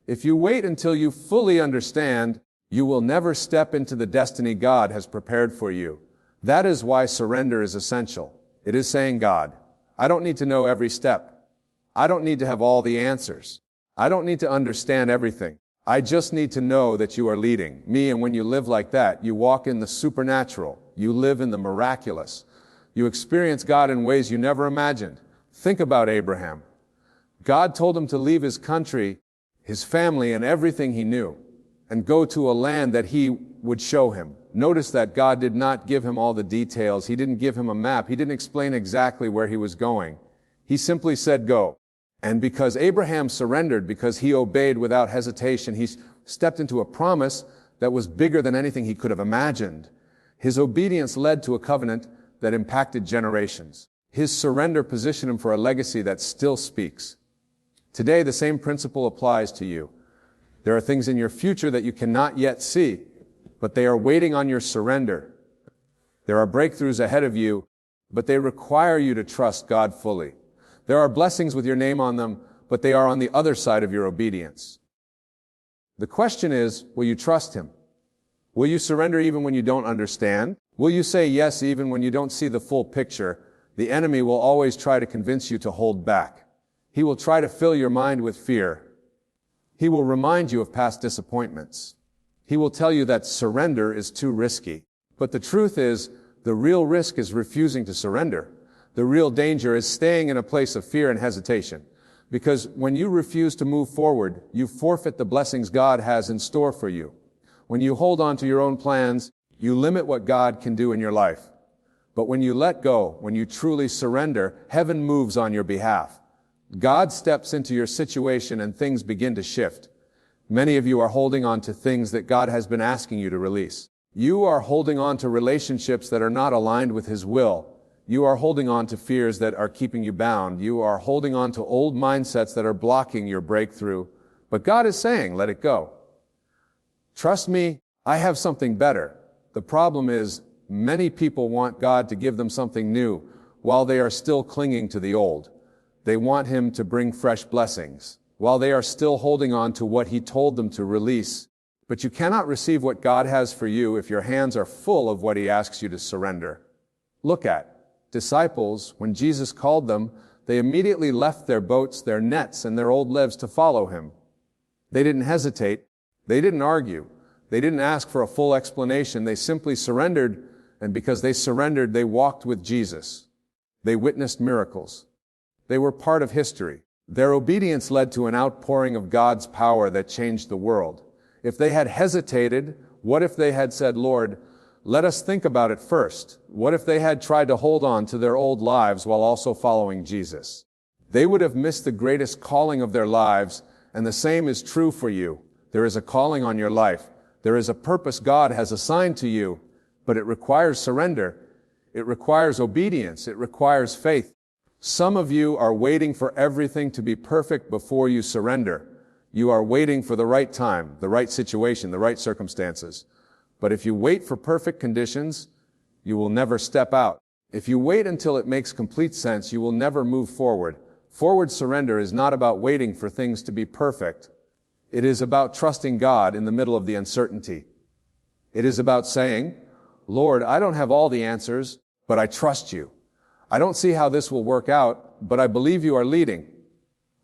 If you wait until you fully understand, you will never step into the destiny God has prepared for you. That is why surrender is essential. It is saying, God, I don't need to know every step. I don't need to have all the answers. I don't need to understand everything. I just need to know that you are leading me. And when you live like that, you walk in the supernatural. You live in the miraculous. You experience God in ways you never imagined. Think about Abraham. God told him to leave his country, his family, and everything he knew, and go to a land that He would show him. Notice that God did not give him all the details. He didn't give him a map. He didn't explain exactly where he was going. He simply said, go. And because Abraham surrendered, because he obeyed without hesitation, he stepped into a promise that was bigger than anything he could have imagined. His obedience led to a covenant that impacted generations. His surrender positioned him for a legacy that still speaks. Today, the same principle applies to you. There are things in your future that you cannot yet see, but they are waiting on your surrender. There are breakthroughs ahead of you, but they require you to trust God fully. There are blessings with your name on them, but they are on the other side of your obedience. The question is, will you trust Him? Will you surrender even when you don't understand? Will you say yes even when you don't see the full picture? The enemy will always try to convince you to hold back. He will try to fill your mind with fear. He will remind you of past disappointments. He will tell you that surrender is too risky. But the truth is, the real risk is refusing to surrender. The real danger is staying in a place of fear and hesitation. Because when you refuse to move forward, you forfeit the blessings God has in store for you. When you hold on to your own plans, you limit what God can do in your life. But when you let go, when you truly surrender, heaven moves on your behalf. God steps into your situation and things begin to shift. Many of you are holding on to things that God has been asking you to release. You are holding on to relationships that are not aligned with His will. You are holding on to fears that are keeping you bound. You are holding on to old mindsets that are blocking your breakthrough. But God is saying, let it go. Trust me, I have something better. The problem is, many people want God to give them something new while they are still clinging to the old. They want Him to bring fresh blessings while they are still holding on to what He told them to release. But you cannot receive what God has for you if your hands are full of what He asks you to surrender. Look at disciples. When Jesus called them, they immediately left their boats, their nets, and their old lives to follow Him. They didn't hesitate. They didn't argue. They didn't ask for a full explanation. They simply surrendered, and because they surrendered, they walked with Jesus. They witnessed miracles. They were part of history. Their obedience led to an outpouring of God's power that changed the world. If they had hesitated, what if they had said, Lord, let us think about it first? What if they had tried to hold on to their old lives while also following Jesus? They would have missed the greatest calling of their lives, and the same is true for you. There is a calling on your life. There is a purpose God has assigned to you, but it requires surrender. It requires obedience. It requires faith. Some of you are waiting for everything to be perfect before you surrender. You are waiting for the right time, the right situation, the right circumstances. But if you wait for perfect conditions, you will never step out. If you wait until it makes complete sense, you will never move forward. Forward surrender is not about waiting for things to be perfect. It is about trusting God in the middle of the uncertainty. It is about saying, Lord, I don't have all the answers, but I trust you. I don't see how this will work out, but I believe you are leading.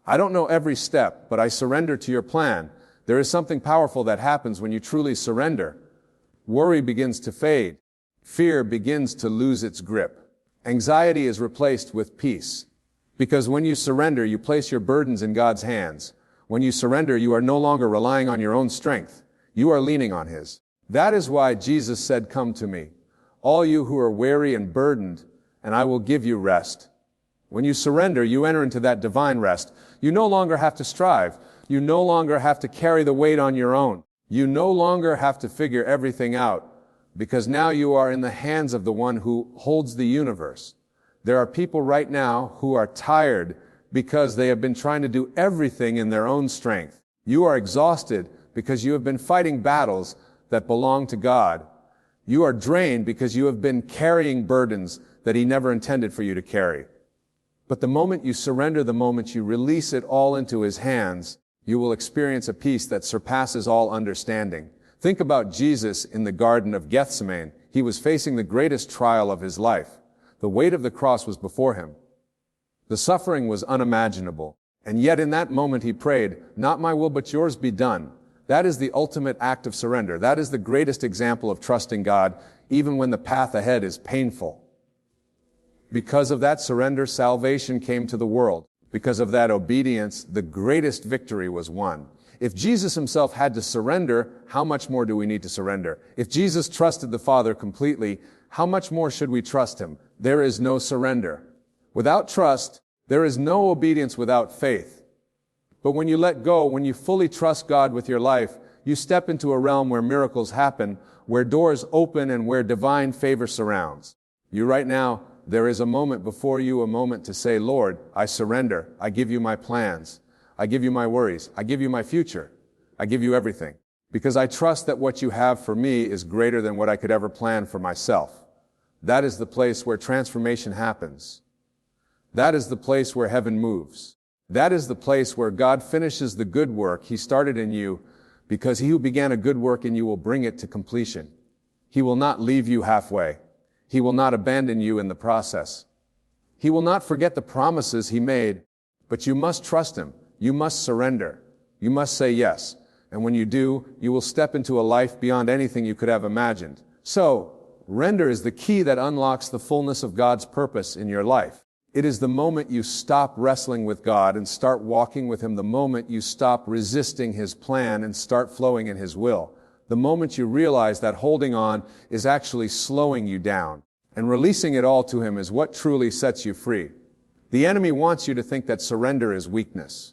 I don't know every step, but I surrender to your plan. There is something powerful that happens when you truly surrender. Worry begins to fade. Fear begins to lose its grip. Anxiety is replaced with peace. Because when you surrender, you place your burdens in God's hands. When you surrender, you are no longer relying on your own strength. You are leaning on His. That is why Jesus said, come to me, all you who are weary and burdened, and I will give you rest. When you surrender, you enter into that divine rest. You no longer have to strive. You no longer have to carry the weight on your own. You no longer have to figure everything out, because now you are in the hands of the one who holds the universe. There are people right now who are tired because they have been trying to do everything in their own strength. You are exhausted because you have been fighting battles that belong to God. You are drained because you have been carrying burdens that He never intended for you to carry. But the moment you surrender, the moment you release it all into His hands, you will experience a peace that surpasses all understanding. Think about Jesus in the Garden of Gethsemane. He was facing the greatest trial of His life. The weight of the cross was before Him. The suffering was unimaginable. And yet in that moment He prayed, not my will but yours be done. That is the ultimate act of surrender. That is the greatest example of trusting God, even when the path ahead is painful. Because of that surrender, salvation came to the world. Because of that obedience, the greatest victory was won. If Jesus Himself had to surrender, how much more do we need to surrender? If Jesus trusted the Father completely, how much more should we trust Him? There is no surrender. Without trust, there is no obedience without faith. But when you let go, when you fully trust God with your life, You step into a realm where miracles happen, where doors open, and where divine favor surrounds you. Right now, there is a moment before you, a moment to say, Lord, I surrender. I give you my plans. I give you my worries. I give you my future. I give you everything. Because I trust that what you have for me is greater than what I could ever plan for myself. That is the place where transformation happens. That is the place where heaven moves. That is the place where God finishes the good work He started in you, because He who began a good work in you will bring it to completion. He will not leave you halfway. He will not abandon you in the process. He will not forget the promises He made, but you must trust Him. You must surrender. You must say yes. And when you do, you will step into a life beyond anything you could have imagined. So, render is the key that unlocks the fullness of God's purpose in your life. It is the moment you stop wrestling with God and start walking with Him, the moment you stop resisting His plan and start flowing in His will, the moment you realize that holding on is actually slowing you down, and releasing it all to Him is what truly sets you free. The enemy wants you to think that surrender is weakness,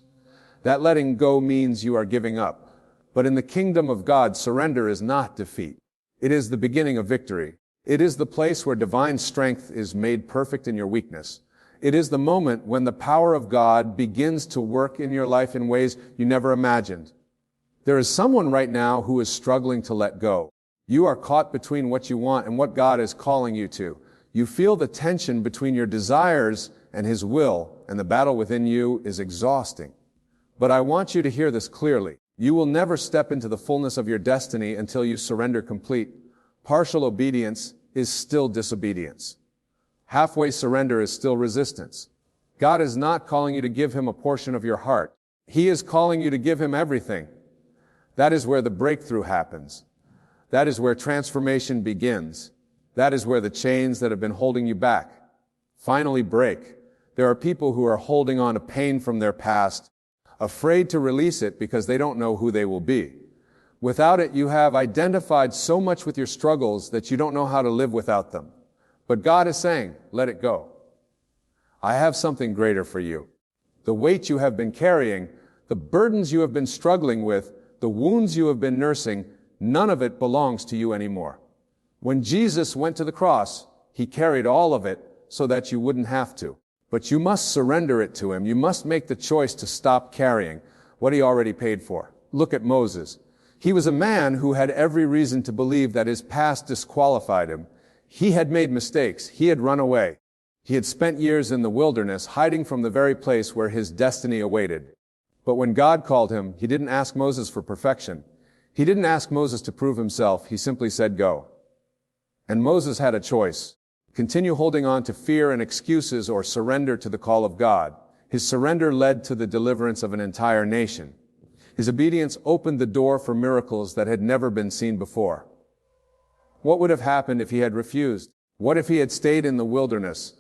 that letting go means you are giving up. But in the kingdom of God, surrender is not defeat. It is the beginning of victory. It is the place where divine strength is made perfect in your weakness. It is the moment when the power of God begins to work in your life in ways you never imagined. There is someone right now who is struggling to let go. You are caught between what you want and what God is calling you to. You feel the tension between your desires and His will, and the battle within you is exhausting. But I want you to hear this clearly. You will never step into the fullness of your destiny until you surrender complete. Partial obedience is still disobedience. Halfway surrender is still resistance. God is not calling you to give Him a portion of your heart. He is calling you to give Him everything. That is where the breakthrough happens. That is where transformation begins. That is where the chains that have been holding you back finally break. There are people who are holding on to pain from their past, afraid to release it because they don't know who they will be. Without it, you have identified so much with your struggles that you don't know how to live without them. But God is saying, let it go. I have something greater for you. The weight you have been carrying, the burdens you have been struggling with, the wounds you have been nursing, none of it belongs to you anymore. When Jesus went to the cross, He carried all of it so that you wouldn't have to. But you must surrender it to Him. You must make the choice to stop carrying what He already paid for. Look at Moses. He was a man who had every reason to believe that his past disqualified him. He had made mistakes. He had run away. He had spent years in the wilderness, hiding from the very place where his destiny awaited. But when God called him, He didn't ask Moses for perfection. He didn't ask Moses to prove himself. He simply said, go. And Moses had a choice. Continue holding on to fear and excuses or surrender to the call of God. His surrender led to the deliverance of an entire nation. His obedience opened the door for miracles that had never been seen before. What would have happened if he had refused? What if he had stayed in the wilderness,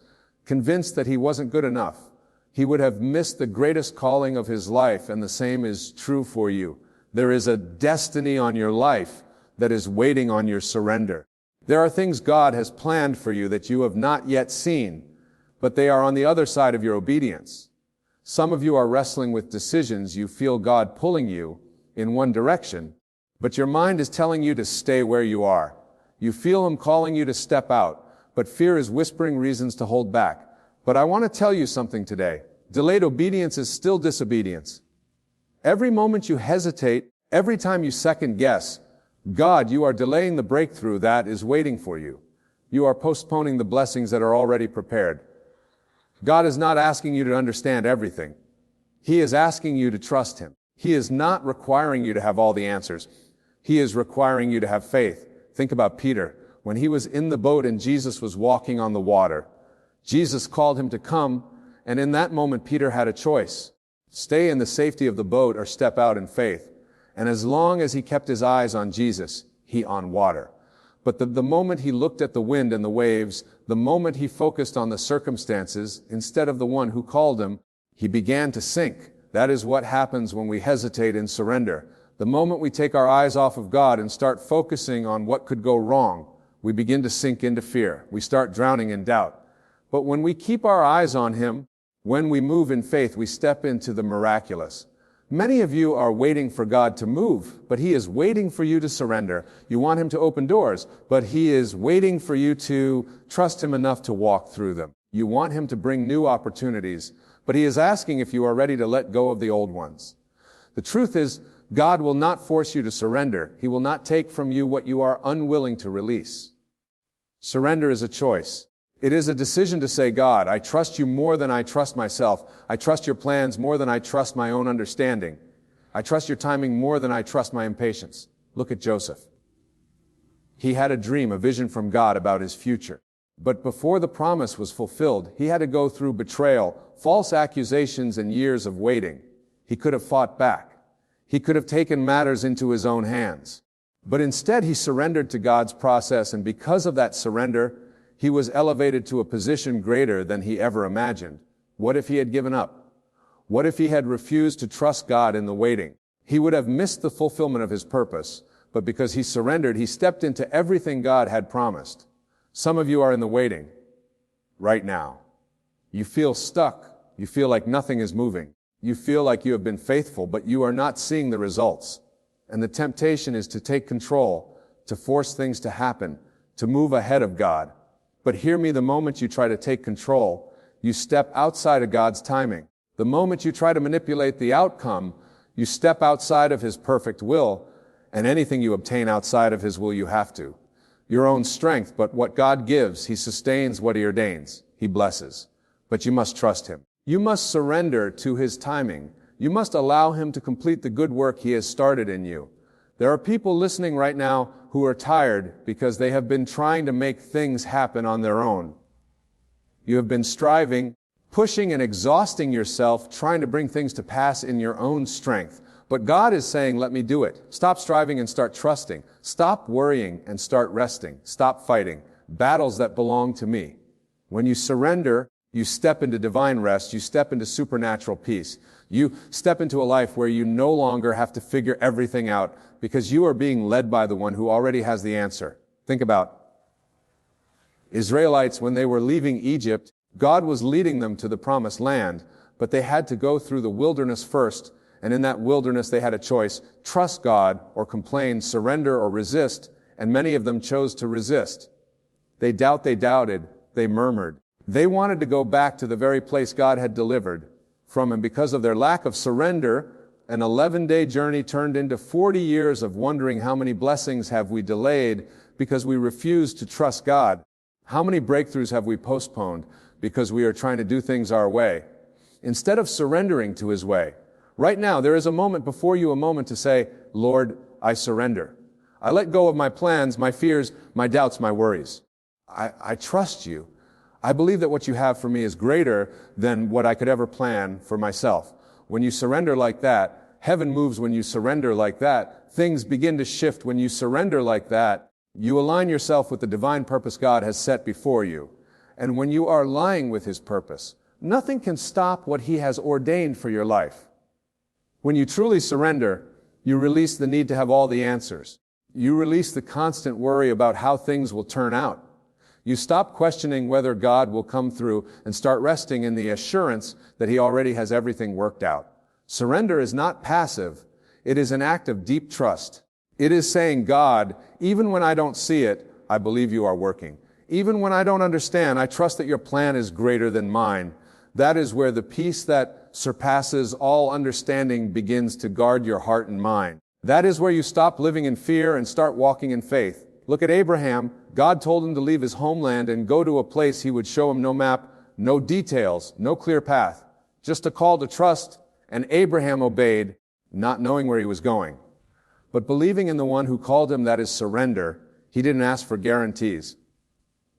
convinced that he wasn't good enough? He would have missed the greatest calling of his life, and the same is true for you. There is a destiny on your life that is waiting on your surrender. There are things God has planned for you that you have not yet seen, but they are on the other side of your obedience. Some of you are wrestling with decisions. You feel God pulling you in one direction, but your mind is telling you to stay where you are. You feel Him calling you to step out, but fear is whispering reasons to hold back. But I want to tell you something today. Delayed obedience is still disobedience. Every moment you hesitate, every time you second guess, God, you are delaying the breakthrough that is waiting for you. You are postponing the blessings that are already prepared. God is not asking you to understand everything. He is asking you to trust Him. He is not requiring you to have all the answers. He is requiring you to have faith. Think about Peter. When he was in the boat and Jesus was walking on the water, Jesus called him to come, and in that moment Peter had a choice. Stay in the safety of the boat or step out in faith. And as long as he kept his eyes on Jesus, he on water. But the moment he looked at the wind and the waves, the moment he focused on the circumstances instead of the one who called him, he began to sink. That is what happens when we hesitate in surrender. The moment we take our eyes off of God and start focusing on what could go wrong, we begin to sink into fear. We start drowning in doubt. But when we keep our eyes on Him, when we move in faith, we step into the miraculous. Many of you are waiting for God to move, but He is waiting for you to surrender. You want Him to open doors, but He is waiting for you to trust Him enough to walk through them. You want Him to bring new opportunities, but He is asking if you are ready to let go of the old ones. The truth is, God will not force you to surrender. He will not take from you what you are unwilling to release. Surrender is a choice. It is a decision to say, God, I trust you more than I trust myself. I trust your plans more than I trust my own understanding. I trust your timing more than I trust my impatience. Look at Joseph. He had a dream, a vision from God about his future. But before the promise was fulfilled, he had to go through betrayal, false accusations, and years of waiting. He could have fought back. He could have taken matters into his own hands. But instead, he surrendered to God's process, and because of that surrender, he was elevated to a position greater than he ever imagined. What if he had given up? What if he had refused to trust God in the waiting? He would have missed the fulfillment of his purpose, but because he surrendered, he stepped into everything God had promised. Some of you are in the waiting right now. You feel stuck. You feel like nothing is moving. You feel like you have been faithful, but you are not seeing the results. And the temptation is to take control, to force things to happen, to move ahead of God. But hear me, the moment you try to take control, you step outside of God's timing. The moment you try to manipulate the outcome, you step outside of His perfect will, and anything you obtain outside of His will, you have to. Your own strength, but what God gives, He sustains. What He ordains, He blesses. But you must trust Him. You must surrender to His timing. You must allow Him to complete the good work He has started in you. There are people listening right now who are tired because they have been trying to make things happen on their own. You have been striving, pushing and exhausting yourself, trying to bring things to pass in your own strength. But God is saying, let me do it. Stop striving and start trusting. Stop worrying and start resting. Stop fighting battles that belong to me. When you surrender, you step into divine rest. You step into supernatural peace. You step into a life where you no longer have to figure everything out because you are being led by the one who already has the answer. Think about Israelites when they were leaving Egypt. God was leading them to the promised land, but they had to go through the wilderness first. And in that wilderness, they had a choice: trust God or complain, surrender or resist. And many of them chose to resist. They doubted, they murmured. They wanted to go back to the very place God had delivered from, and because of their lack of surrender, an 11-day journey turned into 40 years of wondering how many blessings have we delayed because we refused to trust God. How many breakthroughs have we postponed because we are trying to do things our way instead of surrendering to His way? Right now, there is a moment before you, a moment to say, Lord, I surrender. I let go of my plans, my fears, my doubts, my worries. I trust you. I believe that what you have for me is greater than what I could ever plan for myself. When you surrender like that, heaven moves. When you surrender like that, things begin to shift. When you surrender like that, you align yourself with the divine purpose God has set before you. And when you are aligning with His purpose, nothing can stop what He has ordained for your life. When you truly surrender, you release the need to have all the answers. You release the constant worry about how things will turn out. You stop questioning whether God will come through and start resting in the assurance that He already has everything worked out. Surrender is not passive. It is an act of deep trust. It is saying, God, even when I don't see it, I believe you are working. Even when I don't understand, I trust that your plan is greater than mine. That is where the peace that surpasses all understanding begins to guard your heart and mind. That is where you stop living in fear and start walking in faith. Look at Abraham. God told him to leave his homeland and go to a place He would show him no map, no details, no clear path, just a call to trust, and Abraham obeyed, not knowing where he was going. But believing in the one who called him, that is surrender, he didn't ask for guarantees.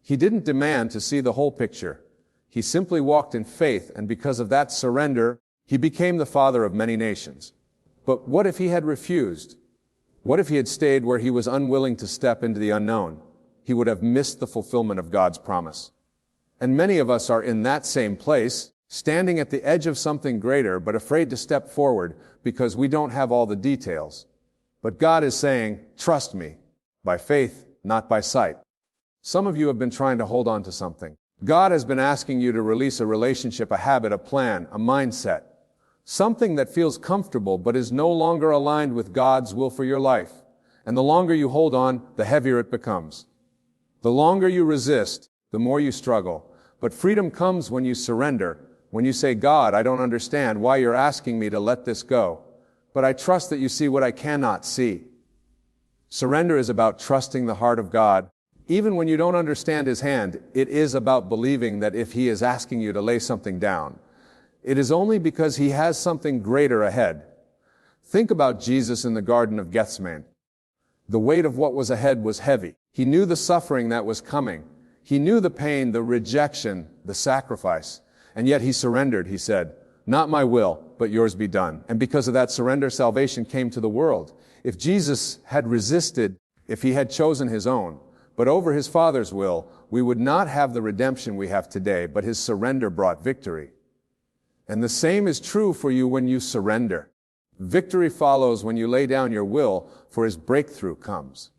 He didn't demand to see the whole picture. He simply walked in faith, and because of that surrender, he became the father of many nations. But what if he had refused? What if he had stayed where he was unwilling to step into the unknown? He would have missed the fulfillment of God's promise. And many of us are in that same place, standing at the edge of something greater, but afraid to step forward because we don't have all the details. But God is saying, trust me, by faith, not by sight. Some of you have been trying to hold on to something. God has been asking you to release a relationship, a habit, a plan, a mindset. Something that feels comfortable but is no longer aligned with God's will for your life. And the longer you hold on, the heavier it becomes. The longer you resist, the more you struggle. But freedom comes when you surrender, when you say, God, I don't understand why you're asking me to let this go, but I trust that you see what I cannot see. Surrender is about trusting the heart of God. Even when you don't understand His hand, it is about believing that if He is asking you to lay something down, it is only because He has something greater ahead. Think about Jesus in the Garden of Gethsemane. The weight of what was ahead was heavy. He knew the suffering that was coming. He knew the pain, the rejection, the sacrifice. And yet He surrendered. He said, not my will, but yours be done. And because of that surrender, salvation came to the world. If Jesus had resisted, if He had chosen His own, but over His Father's will, we would not have the redemption we have today, but His surrender brought victory. And the same is true for you when you surrender. Victory follows when you lay down your will, for His breakthrough comes.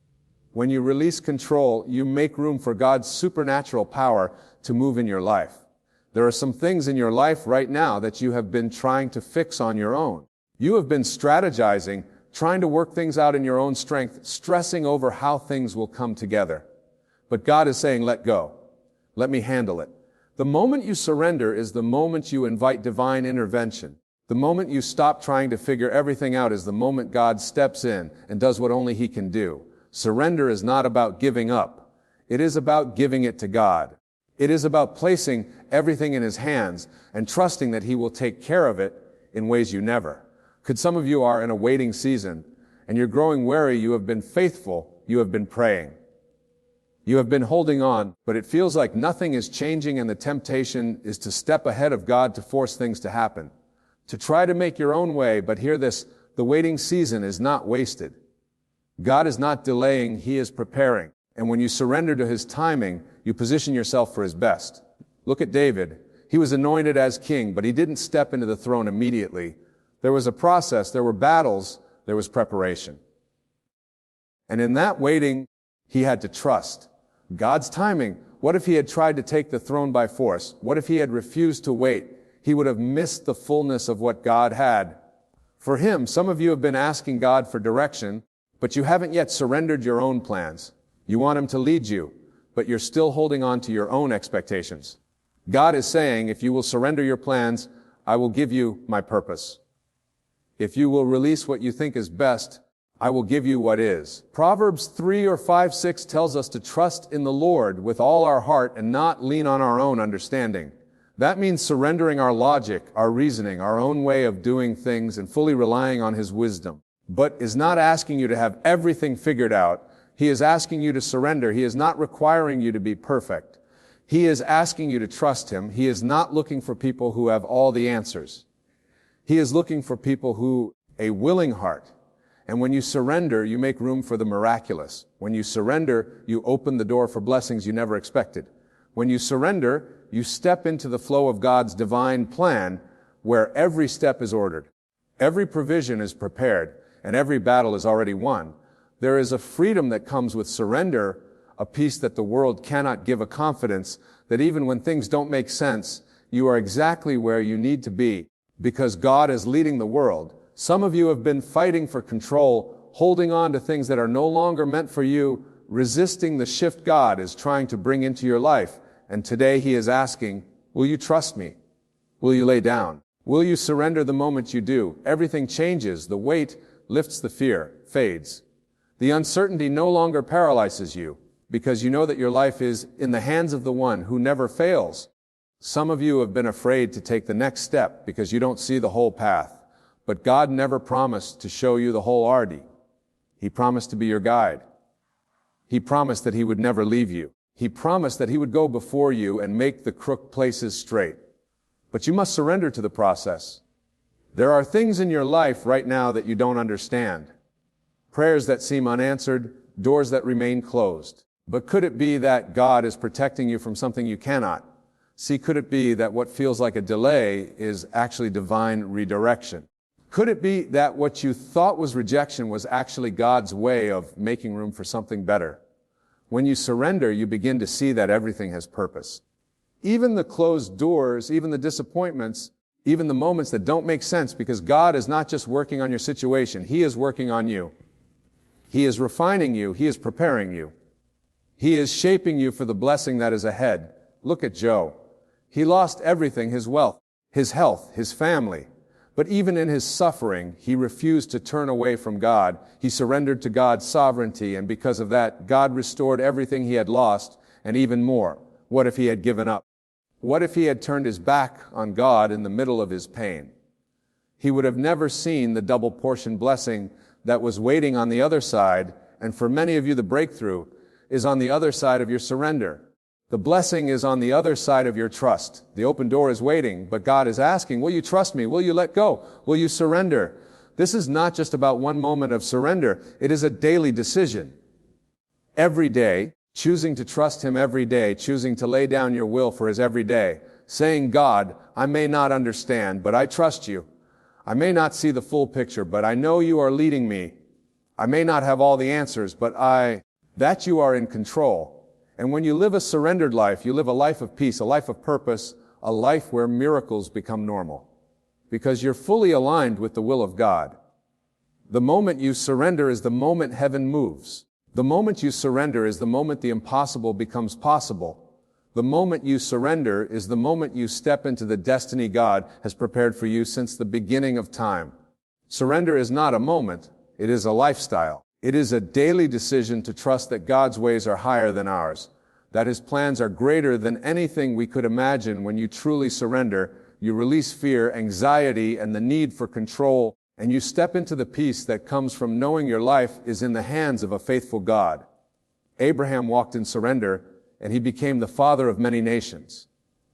When you release control, you make room for God's supernatural power to move in your life. There are some things in your life right now that you have been trying to fix on your own. You have been strategizing, trying to work things out in your own strength, stressing over how things will come together. But God is saying, let go. Let me handle it. The moment you surrender is the moment you invite divine intervention. The moment you stop trying to figure everything out is the moment God steps in and does what only He can do. Surrender is not about giving up. It is about giving it to God. It is about placing everything in His hands and trusting that He will take care of it in ways you never. Could some of you are in a waiting season and you're growing weary, you have been faithful, you have been praying. You have been holding on, but it feels like nothing is changing and the temptation is to step ahead of God to force things to happen. To try to make your own way, but hear this, the waiting season is not wasted. God is not delaying, He is preparing. And when you surrender to His timing, you position yourself for His best. Look at David. He was anointed as king, but he didn't step into the throne immediately. There was a process, there were battles, there was preparation. And in that waiting, he had to trust God's timing. What if he had tried to take the throne by force? What if he had refused to wait? He would have missed the fullness of what God had for him. Some of you have been asking God for direction, but you haven't yet surrendered your own plans. You want Him to lead you, but you're still holding on to your own expectations. God is saying, if you will surrender your plans, I will give you my purpose. If you will release what you think is best, I will give you what is. Proverbs 3:5-6 tells us to trust in the Lord with all our heart and not lean on our own understanding. That means surrendering our logic, our reasoning, our own way of doing things and fully relying on His wisdom. But is not asking you to have everything figured out. He is asking you to surrender. He is not requiring you to be perfect. He is asking you to trust Him. He is not looking for people who have all the answers. He is looking for people who, a willing heart. And when you surrender, you make room for the miraculous. When you surrender, you open the door for blessings you never expected. When you surrender, you step into the flow of God's divine plan where every step is ordered. Every provision is prepared, and every battle is already won. There is a freedom that comes with surrender, a peace that the world cannot give, a confidence that even when things don't make sense, you are exactly where you need to be because God is leading the world. Some of you have been fighting for control, holding on to things that are no longer meant for you, resisting the shift God is trying to bring into your life. And today He is asking, will you trust me? Will you lay down? Will you surrender the moment you do? Everything changes. The weight lifts, the fear fades. The uncertainty no longer paralyzes you because you know that your life is in the hands of the one who never fails. Some of you have been afraid to take the next step because you don't see the whole path. But God never promised to show you the whole arty. He promised to be your guide. He promised that He would never leave you. He promised that He would go before you and make the crooked places straight. But you must surrender to the process. There are things in your life right now that you don't understand. Prayers that seem unanswered, doors that remain closed. But could it be that God is protecting you from something you cannot? See, could it be that what feels like a delay is actually divine redirection? Could it be that what you thought was rejection was actually God's way of making room for something better? When you surrender, you begin to see that everything has purpose. Even the closed doors, even the disappointments, Even the moments that don't make sense, because God is not just working on your situation, He is working on you. He is refining you. He is preparing you. He is shaping you for the blessing that is ahead. Look at Joe. He lost everything, his wealth, his health, his family. But even in his suffering, he refused to turn away from God. He surrendered to God's sovereignty, and because of that, God restored everything he had lost, and even more. What if he had given up? What if he had turned his back on God in the middle of his pain? He would have never seen the double portion blessing that was waiting on the other side, and for many of you, the breakthrough is on the other side of your surrender. The blessing is on the other side of your trust. The open door is waiting, but God is asking, will you trust me? Will you let go? Will you surrender? This is not just about one moment of surrender. It is a daily decision. Every day, choosing to trust Him every day, choosing to lay down your will for His every day, saying, God, I may not understand, but I trust you. I may not see the full picture, but I know you are leading me. I may not have all the answers, but that you are in control. And when you live a surrendered life, you live a life of peace, a life of purpose, a life where miracles become normal. Because you're fully aligned with the will of God. The moment you surrender is the moment heaven moves. The moment you surrender is the moment the impossible becomes possible. The moment you surrender is the moment you step into the destiny God has prepared for you since the beginning of time. Surrender is not a moment, it is a lifestyle. It is a daily decision to trust that God's ways are higher than ours, that His plans are greater than anything we could imagine. When you truly surrender, you release fear, anxiety, and the need for control, and you step into the peace that comes from knowing your life is in the hands of a faithful God. Abraham walked in surrender, and he became the father of many nations.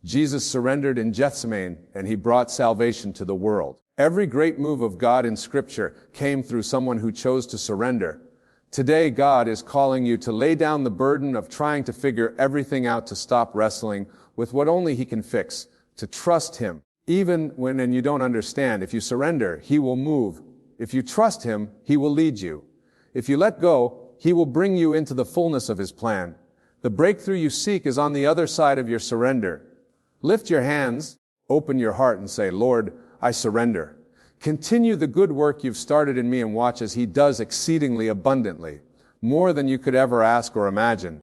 Jesus surrendered in Gethsemane, and He brought salvation to the world. Every great move of God in Scripture came through someone who chose to surrender. Today, God is calling you to lay down the burden of trying to figure everything out, to stop wrestling with what only He can fix, to trust Him. Even when you don't understand, if you surrender, He will move. If you trust Him, He will lead you. If you let go, He will bring you into the fullness of His plan. The breakthrough you seek is on the other side of your surrender. Lift your hands, open your heart, and say, Lord, I surrender. Continue the good work you've started in me, and watch as He does exceedingly abundantly, more than you could ever ask or imagine.